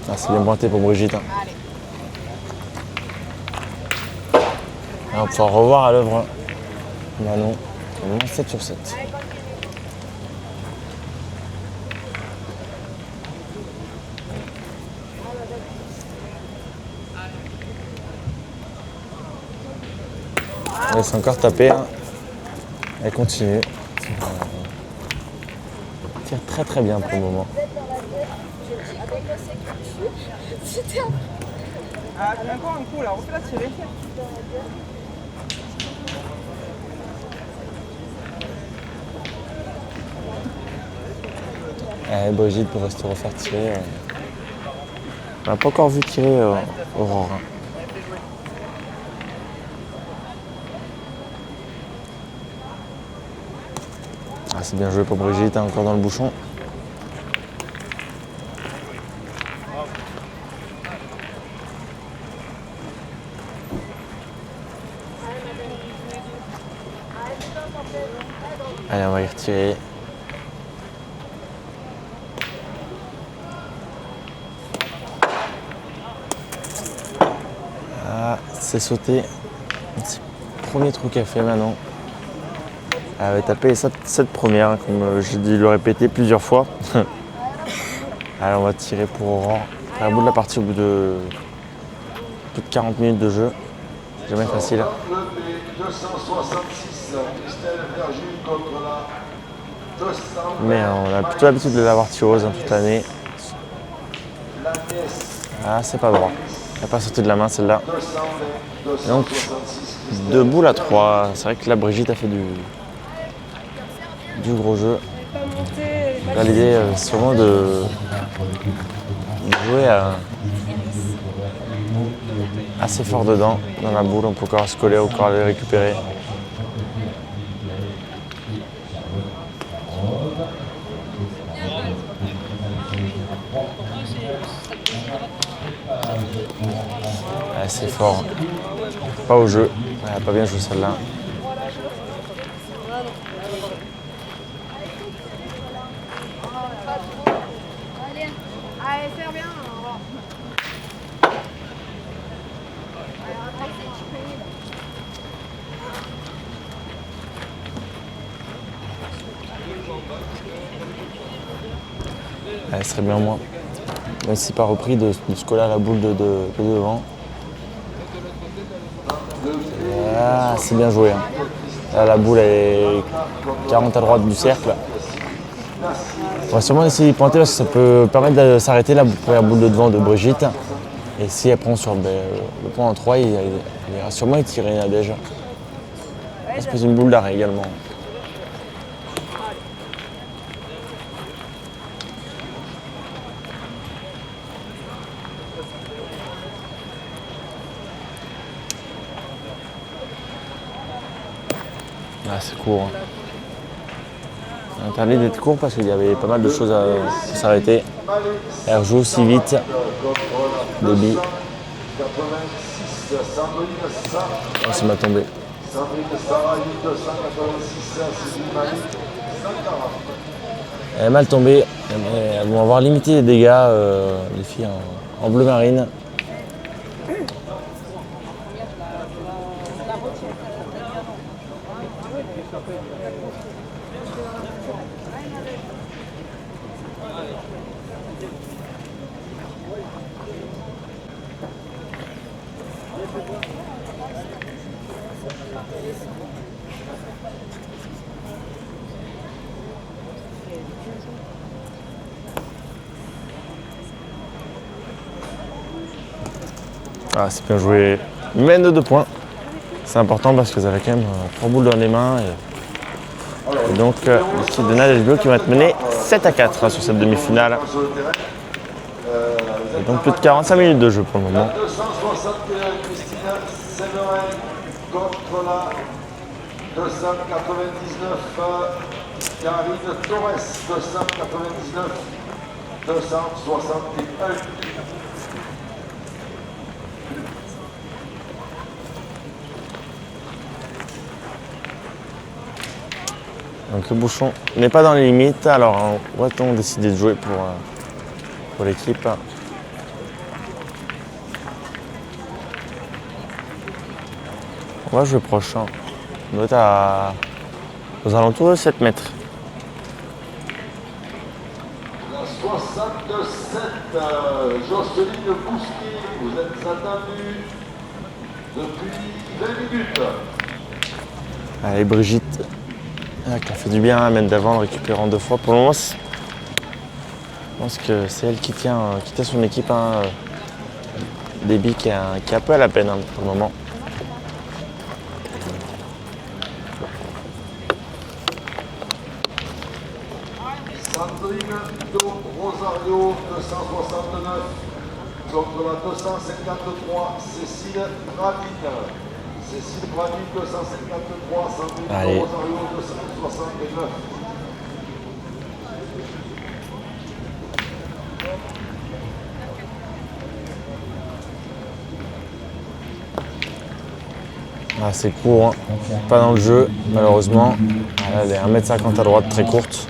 Speaker 1: Ah, c'est bien pointé pour Brigitte. On va pouvoir revoir à l'œuvre. Manon, au moins 7 sur 7. Elle laisse encore taper. Hein. Elle continue. Elle tire très très bien pour le moment.
Speaker 3: Ah, t'as encore un coup là, refais-la tirer.
Speaker 1: Brigitte pourrait se refaire tirer. On n'a pas encore vu tirer Aurore. Ah, c'est bien joué pour Brigitte, hein, encore dans le bouchon. Allez, on va y retirer. Ah, c'est sauté. C'est le premier trou qu'elle fait maintenant. Elle va taper cette première, hein, comme j'ai dû le répéter plusieurs fois. Allez, on va tirer pour Aurore. Après, à bout de la partie, au bout de plus de 40 minutes de jeu. Jamais facile.
Speaker 2: Le B266, Christelle Vergine contre la 200.
Speaker 1: Mais on a plutôt l'habitude de l'avoir tirose toute l'année.
Speaker 2: La pièce
Speaker 1: Ah, c'est pas droit. Elle n'a pas sauté de la main celle-là.
Speaker 2: 220,
Speaker 1: Donc,
Speaker 2: 266, Christelle.
Speaker 1: deux boules à 3. C'est vrai que là, Brigitte a fait du gros jeu.
Speaker 3: Pas monter,
Speaker 1: Là, l'idée, c'est vraiment de jouer assez fort dedans, dans la boule. On peut encore se coller, encore aller récupérer. Assez fort. Pas au jeu. Elle n'a pas bien joué celle-là.
Speaker 3: Allez, serre bien.
Speaker 1: Elle serait bien moins. Même si pas repris de se coller à la boule de devant. Ah, c'est bien joué. Hein. Là, la boule est 40 à droite du cercle. On va sûrement essayer d'y pointer parce que ça peut permettre de s'arrêter la première boule de devant de Brigitte. Et si elle prend sur le point en 3, il ira sûrement y tirer Nadège. Elle se pose une boule d'arrêt également. Ah, c'est court. Hein. Interdit d'être court parce qu'il y avait pas mal de choses à s'arrêter. Elle rejoue aussi vite. Débit.
Speaker 2: 86, Sandrine Sarr.
Speaker 1: Oh, c'est mal tombé.
Speaker 2: Sandrine Sarr, 286, Sylvie Mali, 140.
Speaker 1: Elle est mal tombée. Elles vont avoir limité les dégâts, les filles en bleu marine. Ah, c'est bien joué. Mène de 2 points. C'est important parce qu'elles avaient quand même 3 boules dans les mains. Et donc, l'équipe de Nadège Bleu qui va être menée 7-4 sur cette demi-finale.
Speaker 2: Sur le terrain,
Speaker 1: Et donc, plus de 45 minutes de jeu pour le moment.
Speaker 2: 261, Christina Séverin contre la 299, Karine Torres, 299, 261.
Speaker 1: Donc le bouchon n'est pas dans les limites, alors on va décider de jouer pour l'équipe. On va jouer proche. Hein. On doit être aux alentours de 7 mètres.
Speaker 2: La 67, Jocelyne Bousquier, vous êtes attendue depuis 20 minutes.
Speaker 1: Allez, Brigitte, qui a fait du bien, elle mène d'avant en récupérant 2 fois. Pour le moment, je pense que c'est elle qui tient son équipe. Hein. Débit qui est un peu à la peine hein, pour le moment.
Speaker 2: Sandrine Do Rosario, 269, contre la 253, Cécile Bradine. Cécile Bradine, 253, Sandrine
Speaker 1: Allez.
Speaker 2: Do Rosario, 269.
Speaker 1: Ah, c'est court, hein. Pas dans le jeu, malheureusement. Ah, là, elle est 1m50 à droite, très courte.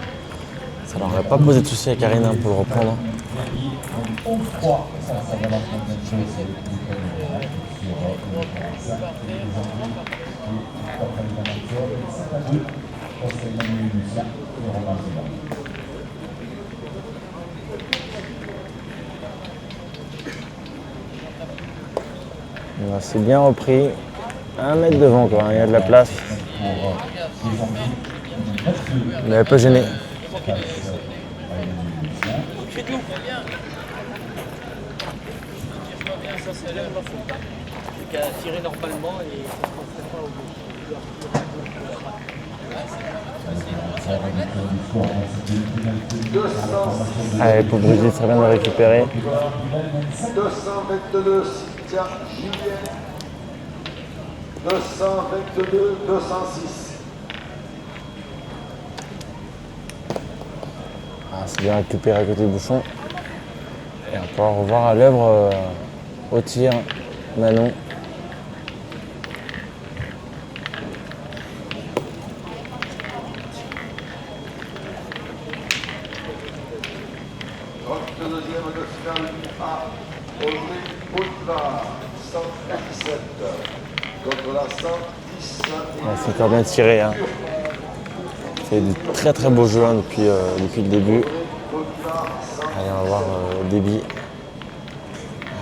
Speaker 1: Ça leur a pas posé de soucis à Karine hein, pour le reprendre. C'est bien repris. 1 mètre devant quoi, il y a de la place. Mais un peu gêné.
Speaker 4: C'est qu'à tirer normalement et ça ne passerait pas au
Speaker 1: Allez, pour Brigitte, ça vient de récupérer.
Speaker 2: 222, Cynthia Julien. 222, 206.
Speaker 1: C'est bien récupéré à côté du bouchon. Et on pourra revoir à l'œuvre au tir Manon.
Speaker 2: Le deuxième de finale à Audrey Poitras, 117 contre la 110.
Speaker 1: C'est encore bien tiré. Hein. C'est du très très beau jeu hein, depuis le début. Allez, on va voir le débit.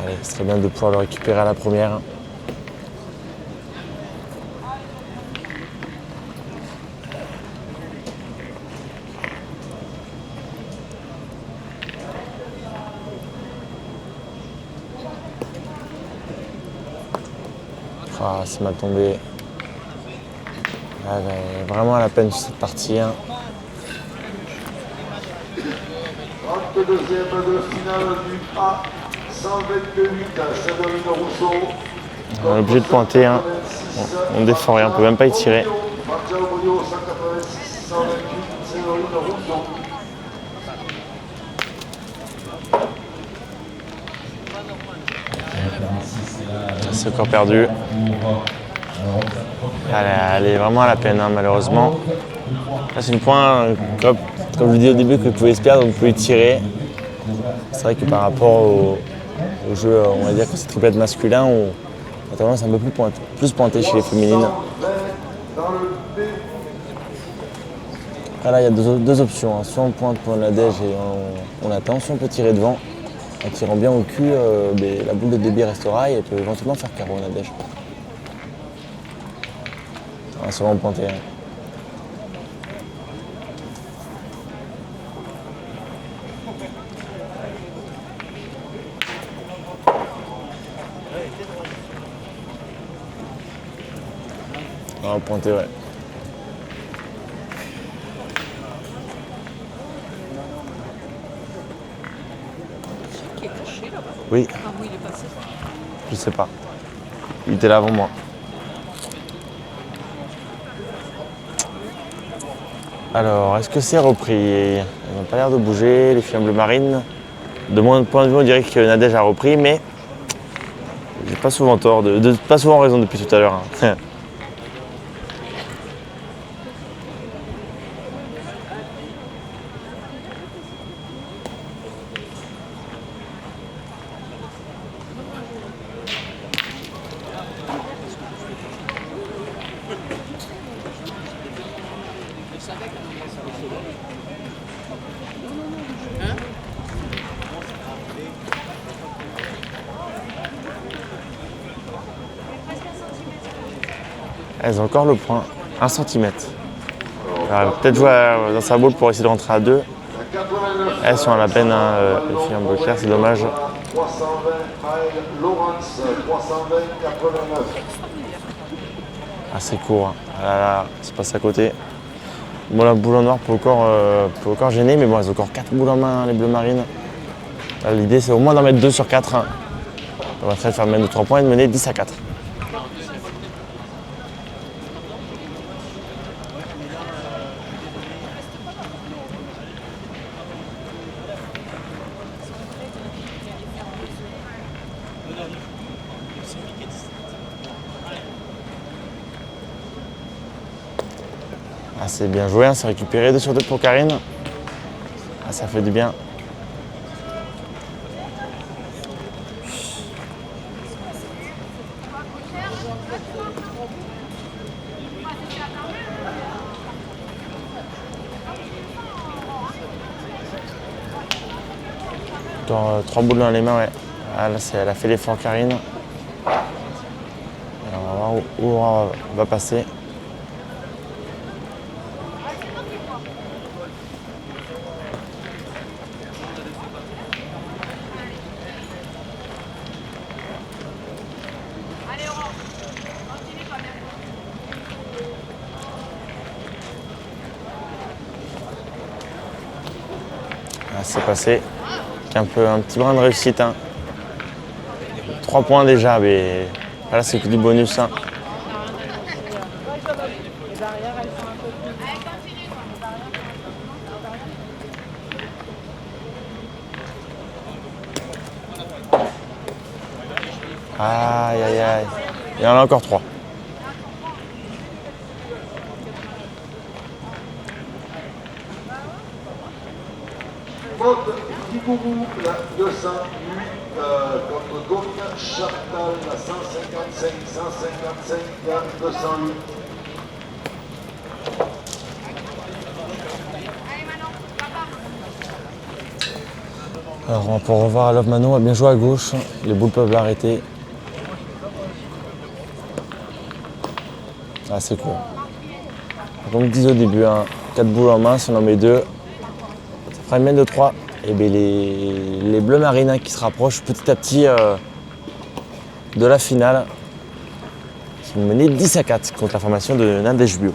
Speaker 1: Allez, ce serait bien de pouvoir le récupérer à la première. Ah, c'est mal tombé. Vraiment à la peine sur cette partie. Hein.
Speaker 2: 32e de finale du A, 128, Séverine Rousseau.
Speaker 1: On est obligé de pointer. Hein. On défend rien, on peut même pas y tirer.
Speaker 2: Marcia Obolio, 186, 128, Séverine Rousseau.
Speaker 1: C'est encore perdu. Elle est vraiment à la peine, hein, malheureusement. Là, c'est le point, comme je vous dis au début, que vous pouvez se perdre, vous pouvez tirer. C'est vrai que par rapport au jeu, on va dire que c'est triplette masculin, on a tendance à un peu plus pointer chez les féminines. Après, là, il y a deux options. Hein. Soit on pointe pour Nadège et on attend, soit on peut tirer devant. En tirant bien au cul, la boule de débit restera et elle peut éventuellement faire carreau Nadège. C'est vraiment pointé. Hein. Vraiment pointé, ouais.
Speaker 3: Qui est caché là-bas.
Speaker 1: Oui,
Speaker 3: Ah oui, il est passé.
Speaker 1: je sais pas. Il était là avant moi. Alors, est-ce que c'est repris? Ils n'ont pas l'air de bouger, les filles en bleu marine. De mon point de vue, on dirait que Nadège a repris, mais j'ai pas souvent tort, pas souvent raison depuis tout à l'heure. Hein. Elles ont encore le point, 1 cm. Elle va peut-être jouer dans sa boule pour essayer de rentrer à 2. Elles sont à la peine, hein, les filles en bleu clair, c'est dommage.
Speaker 2: 320, Maëlle Laurence, 320, 89.
Speaker 1: Assez court. Hein. Ah là là, c'est passé à côté. Bon, la boule en noir peut encore gêner, mais bon, elles ont encore 4 boules en main, hein, les bleues marines. L'idée, c'est au moins d'en mettre 2 sur 4. Hein. On va faire mettre de 3 points et de mener 10 à 4. Ah, c'est bien joué, hein, c'est récupéré 2 sur 2 pour Karine. Ah, ça fait du bien. Dans 3 boules dans les mains, ouais. Ah, là, elle a fait l'effort Karine. voir où on va passer. Ah, c'est passé. Avec un petit brin de réussite. Hein. 3 points déjà, mais là c'est que du bonus. Hein.
Speaker 3: Les arrières, elles sont un peu plus.
Speaker 1: Aïe aïe aïe. Il y en a encore 3.
Speaker 2: Mode Kibourou, la 208 contre Gonia Chaptal, la 155, 155, 208.
Speaker 1: Alors on va pouvoir revoir Love Manon, a bien joué à gauche. Les boules peuvent l'arrêter. Ah c'est cool. Comme je disais au début, hein, 4 boules en main, si on en met 2, ça fera une mène de 3. Et bien les bleus marines qui se rapprochent petit à petit de la finale. Ils vont mener 10-4 contre la formation de Nadège Bio.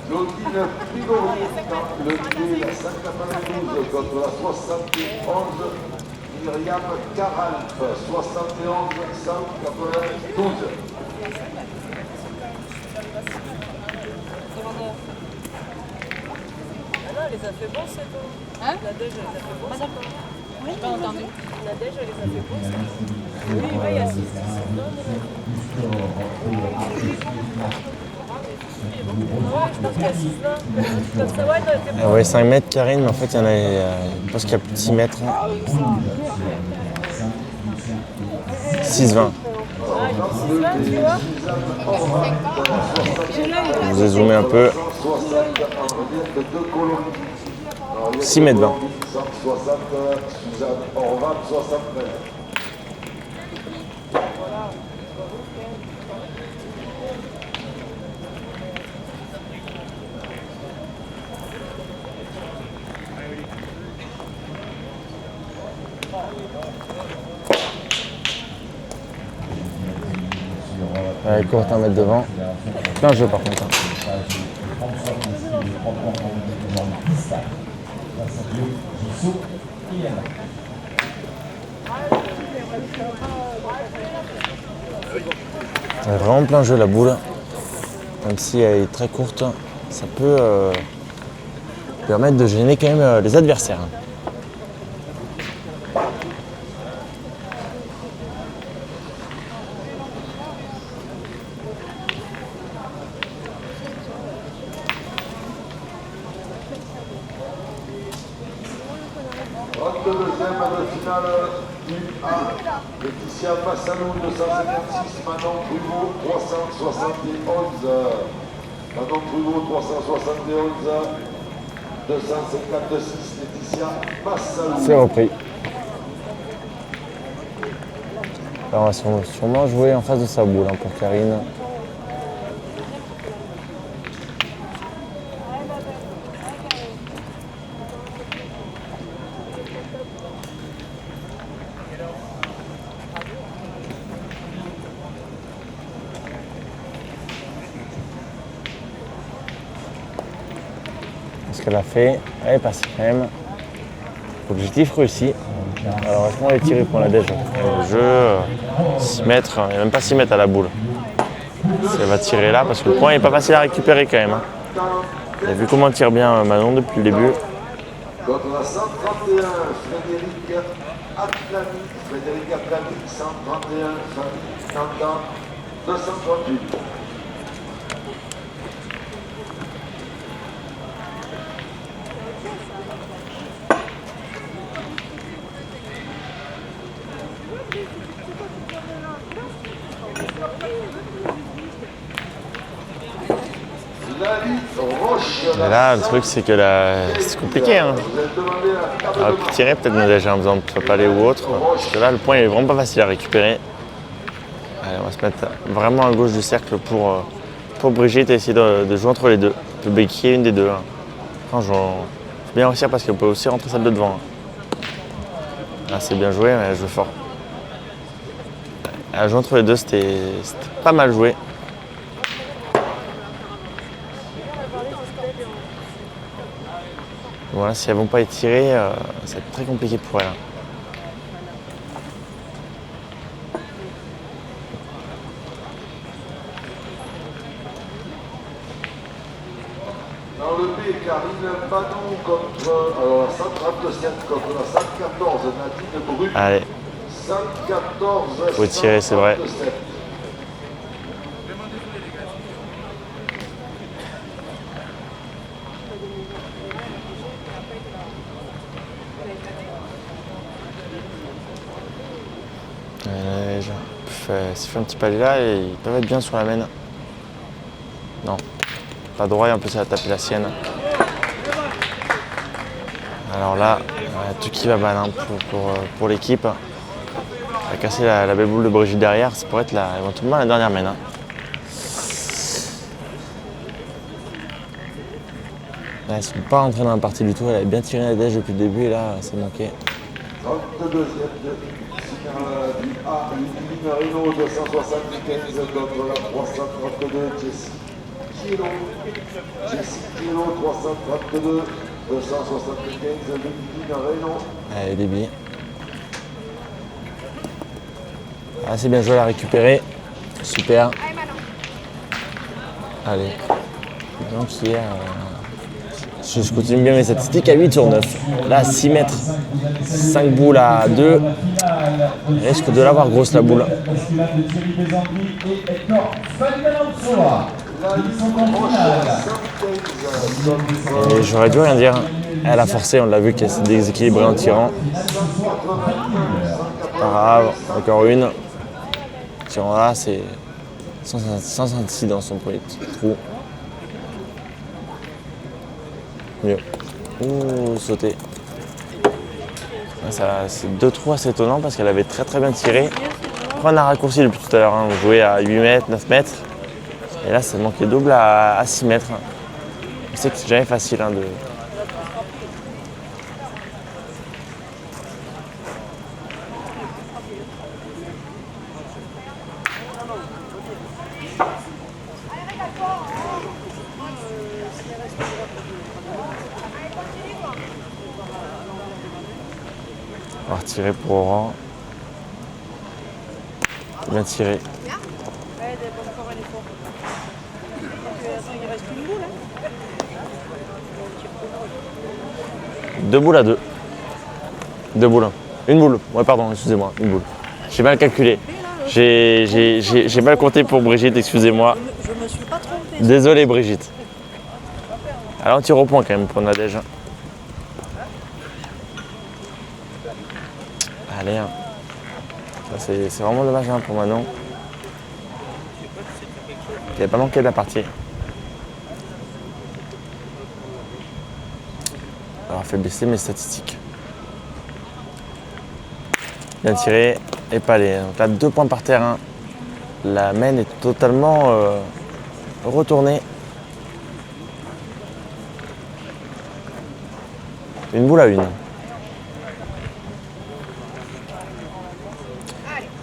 Speaker 2: Claudine Frigori dans le D, la 192 contre la 71. Myriam Caralp, 71, 192.
Speaker 3: Elle les a fait bons, c'est bon. Hein? La Dège, elle les a fait bons. Ah, d'accord. Oui, j'ai pas entendu. La Dège, elle les a fait bons, c'est bon. Oui, il y a 6. Ouais, je pense qu'il y a 6 là. Comme ça, ouais, elle fait
Speaker 1: Ah ouais, 5 mètres Karine, mais en fait il y en a, je pense qu'il y a plus de 6 mètres. 6-20.
Speaker 3: tu vois.
Speaker 1: Je vous ai zoomé un peu. 6 mètres 20.
Speaker 2: 160, Suzanne Orvan, 73.
Speaker 1: Ouais, courte 1 mètre devant. Plein jeu par contre. Hein. Ouais, vraiment plein jeu la boule. Même si elle est très courte, ça peut permettre de gêner quand même les adversaires.
Speaker 2: Deuxième de finale du A. Laetitia Massalou, 256. Manon Pruvot, 371. Manon Pruvot, 371. 256. Laetitia Massalou.
Speaker 1: C'est repris. Alors, on va sûrement jouer en face de sa boule hein, pour Karine. Ce qu'elle a fait, elle est passée quand même. Objectif réussi. Alors restons les tirs pour la Dège. Le jeu, 6 mètres, il n'y a même pas 6 mètres à la boule. Elle va tirer là parce que le point n'est pas facile à récupérer quand même. Hein. Vous avez vu comment tire bien Manon depuis le début.
Speaker 2: Contre la 131, Frédéric Atlani. Frédéric Atlani, 131, Tantan, 238.
Speaker 1: Et là, le truc, c'est que là, c'est compliqué. Hein. Alors, tirer peut-être Nadège, en faisant palais ou autre. Parce que là, le point il est vraiment pas facile à récupérer. Allez, on va se mettre vraiment à gauche du cercle pour Brigitte et essayer de jouer entre les deux. De béquiller une des deux. Hein. Franchement, faut bien réussir parce qu'on peut aussi rentrer celle de devant. Hein. Là, c'est bien joué, mais elle joue fort. À jouer entre les deux, c'était pas mal joué. Voilà, si elles ne vont pas étirer, ça va être très compliqué pour elles.
Speaker 2: Dans le B, Karine Banon contre la 137 contre la 114, Nadine Brut.
Speaker 1: Allez.
Speaker 2: 114.
Speaker 1: Faut tirer, c'est vrai. S'il fait un petit palais là, et ils peuvent être bien sur la main. Non, pas droit et en plus elle a tapé la sienne. Alors là, tout qui va mal hein, pour l'équipe. Elle a cassé la belle boule de Brigitte derrière, ça pourrait être éventuellement la dernière main. Hein. Elles ne sont pas rentrées dans la partie du tout, elle avait bien tiré la dèche depuis le début et là, c'est manqué.
Speaker 2: 32e du A, Ludivine Reynaud, 275 contre la 332, Jessie Kielo. Jessie Kielo, 332, 275, Ludivine Reynaud.
Speaker 1: Allez, débit. Ah, c'est bien joué, elle a récupéré. Super. Allez. Donc hier, je continue bien mes statistiques à 8 sur 9. Là, 6 mètres, 5 boules à 2. Elle risque de l'avoir grosse la boule. Et j'aurais dû rien dire. Elle a forcé, on l'a vu qu'elle s'est déséquilibrée en tirant. Pas grave, encore une. Tirant là, c'est 166 dans son premier trou. Mieux. Ouh, sauté. C'est 2 trous assez étonnants parce qu'elle avait très bien tiré. Après, on a raccourci depuis tout à l'heure. Hein. On jouait à 8 mètres, 9 mètres. Et là, ça manquait double à 6 mètres. On sait que c'est jamais facile hein, de. On va retirer pour Oran. Bien tiré.
Speaker 3: Ouais, encore un effort. Il reste une boule. Hein.
Speaker 1: 2 boules à 2. 2 boules. Une boule. Ouais, pardon, excusez-moi. Une boule. J'ai mal calculé. J'ai mal compté pour Brigitte, excusez-moi.
Speaker 3: Je me suis pas trompée.
Speaker 1: Désolé, Brigitte. Alors, on tire au point quand même pour Nadège. Allez, hein. C'est vraiment dommage hein, pour Manon. Il n'a pas manqué de la partie. Alors, fait baisser mes statistiques. Bien tiré et palais. Donc là, 2 points par terre. Hein. La main est totalement retournée. Une boule à 1.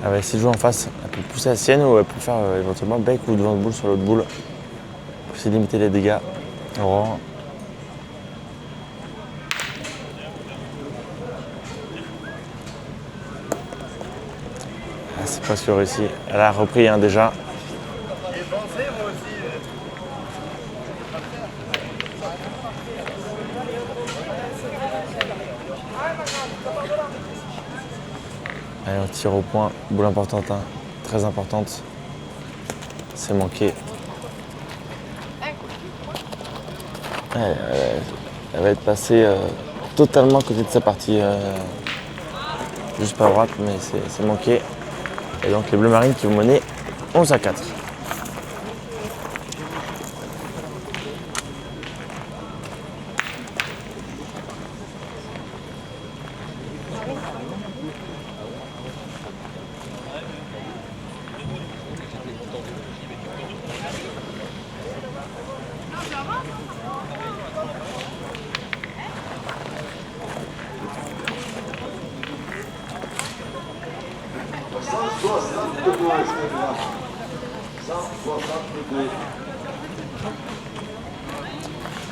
Speaker 1: Elle va essayer de jouer en face. Elle peut pousser la sienne ou elle peut faire éventuellement bec ou devant de boule sur l'autre boule. Pour essayer de limiter les dégâts. Aurore. Ah, c'est presque réussi. Elle a repris hein, déjà. Allez, on tire au point, boule importante, hein. Très importante. C'est manqué. Elle va être passée totalement à côté de sa partie. Juste pas à droite, mais c'est manqué. Et donc les Bleus Marines qui vont mener 11-4.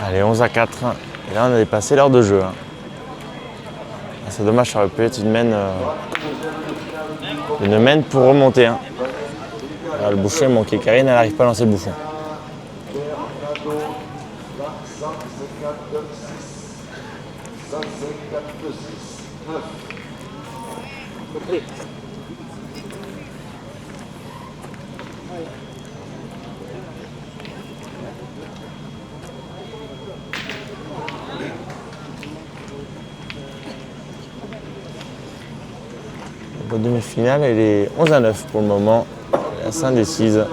Speaker 1: Allez, 11-4. Et là, on a dépassé l'heure de jeu. C'est dommage, ça aurait pu être une mène pour remonter. Alors, le bouchon est manqué. Karine, elle n'arrive pas à lancer le bouchon. La demi-finale, elle est 11-9 pour le moment. La 5 indécise. Je ne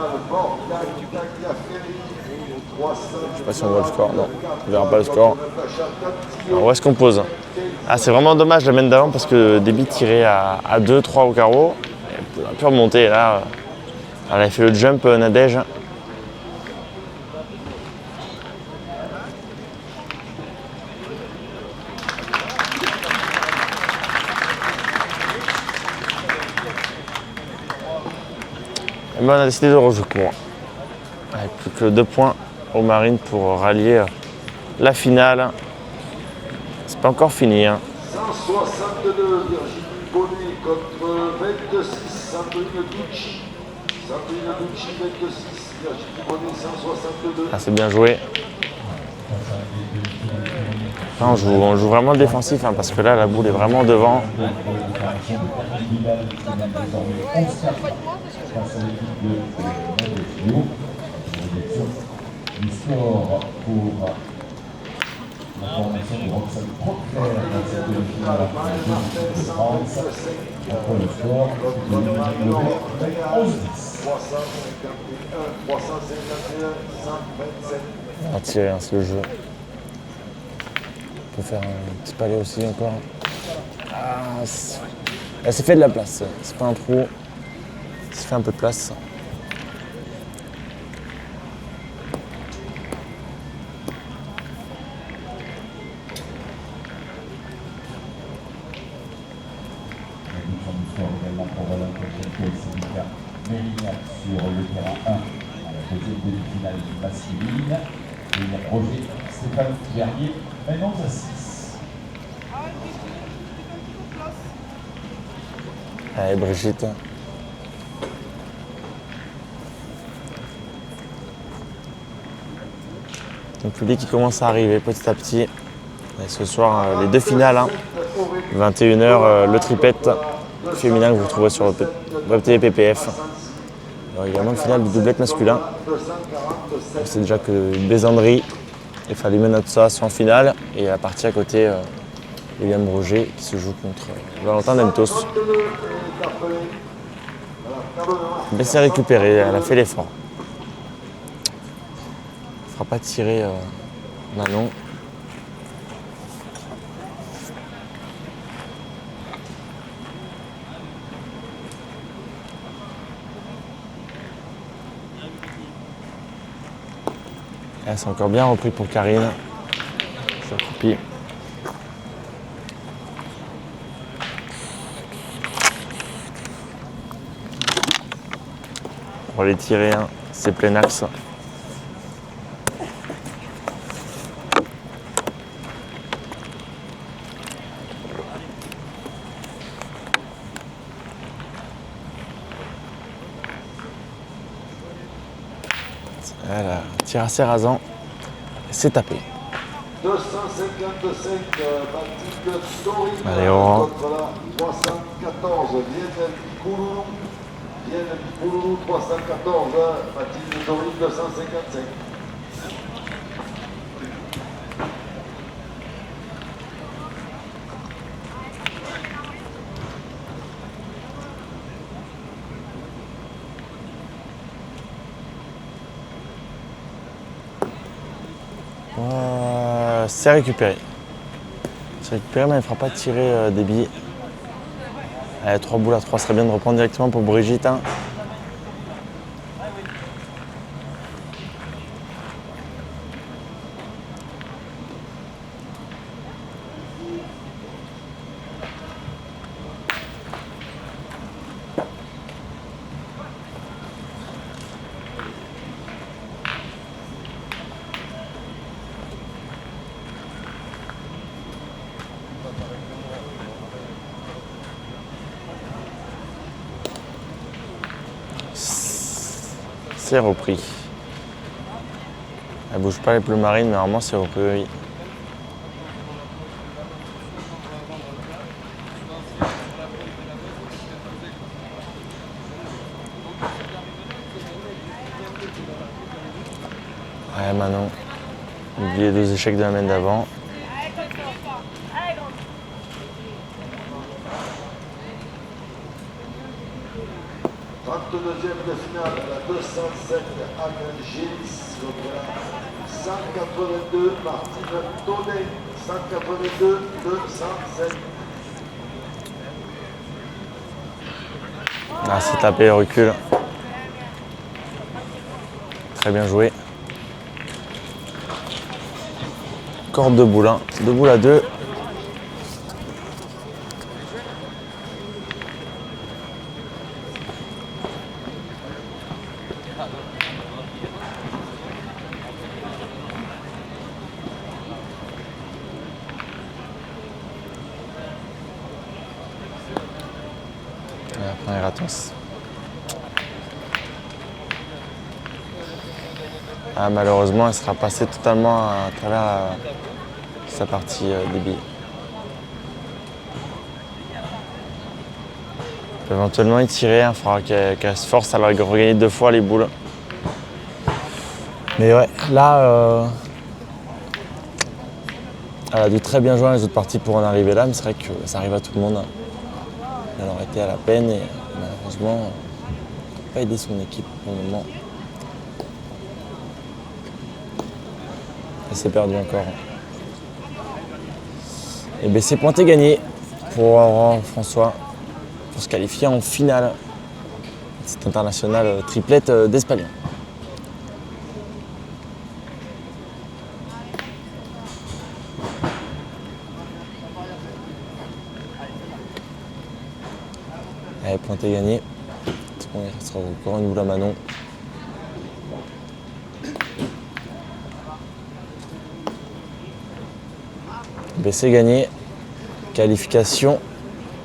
Speaker 1: sais pas si on voit le score. Non, on ne verra pas le score. Alors, où est-ce qu'on pose? Ah, c'est vraiment dommage la mène d'avant parce que Déby tirait à 2, 3 au carreau. Elle a pu remonter. Et là, elle a fait le jump Nadège. Et ben on a décidé de rejouer court. Avec plus que 2 points aux Marines pour rallier la finale. C'est pas encore fini.
Speaker 2: 162, Virginie Bonnet contre 26, Sandrine Ducci. Sandrine Ducci, 26, Virginie Bonnet, 162.
Speaker 1: Ah, c'est bien joué. Enfin, on joue vraiment défensif parce que là, la boule est vraiment devant.
Speaker 5: Du score pour la formation de Roxane Procler dans cette demi-finale de France entre le score de 11-10.
Speaker 2: 351, 127.
Speaker 1: On va tirer, c'est le jeu. On peut faire un petit palais aussi encore. Ah, elle s'est fait de la place. C'est pas un trou. Elle s'est fait un peu de place.
Speaker 5: Mérignac sur le terrain 1 à la deuxième demi-finale masculine. Et Roger Stéphane Verrier mène 11-6.
Speaker 1: Allez, Brigitte. Le public qui commence à arriver petit à petit. Et ce soir, les 2 finales. 21h, le tripette féminin que vous retrouverez sur Web TV PPF. Il y aura également une finale du doublette masculin. C'est déjà que Bézandry et Falimé Notsa sont en finale. Et la partie à côté, William Roger qui se joue contre Valentin Demtos. Mais c'est récupéré, elle a fait l'effort. Elle ne fera pas tirer Manon. C'est encore bien repris pour Karine. Ça copie. On va les tirer, c'est plein axe. Voilà, tir assez rasant, c'est tapé.
Speaker 2: 255, Mathilde Story
Speaker 1: Allez, Laurent.
Speaker 2: contre la 314, Vienne Bikouloulou. Vienne Bikouloulou, 314, Mathilde Story, 255.
Speaker 1: C'est récupéré. C'est récupéré, mais elle ne fera pas tirer des billes. 3 boules à 3 serait bien de reprendre directement pour Brigitte. C'est repris. Elle bouge pas les Bleu Marine, mais normalement c'est repris, oui. Ouais, Manon. Oublié 2 échecs de la main d'avant.
Speaker 2: 32e de finale, la 207 Anne Gélis contre la 182 Martine Tonnet, 182 207.
Speaker 1: Ah, c'est tapé le recul. Très bien joué. Corde de boule, hein. 2 boules à 2. La première attention. Ah, malheureusement, elle sera passée totalement à travers sa partie débit. Peut éventuellement étirer, il faudra qu'elle se force à la regagner 2 fois les boules. Mais ouais, là, elle a dû très bien jouer dans les autres parties pour en arriver là, mais c'est vrai que ça arrive à tout le monde. Elle aurait été à la peine et malheureusement, elle n'a pas aidé son équipe pour le moment. Elle s'est perdue encore. Et bien c'est pointé gagné pour Aurore François pour se qualifier en finale. C'est international triplette d'Espalion. Allez, pointé gagné. Il restera encore une boule à Manon. C'est gagné. Qualification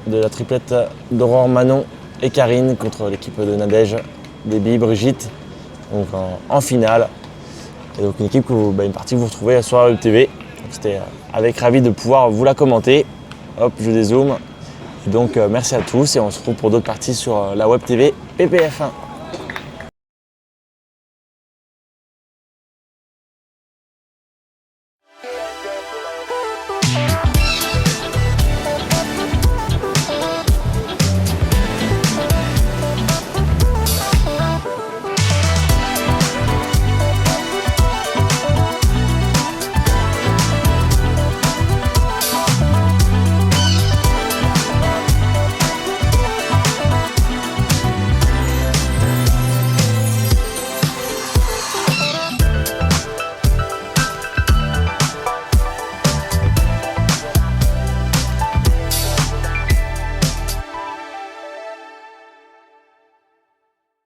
Speaker 1: de la triplette d'Aurore, Manon et Karine contre l'équipe de Nadège, Déby, Brigitte, donc en finale. Et donc une équipe une partie que vous retrouvez sur la Web TV. C'était avec ravi de pouvoir vous la commenter. Hop, je dézoome. Donc merci à tous et on se retrouve pour d'autres parties sur la Web TV PPF1.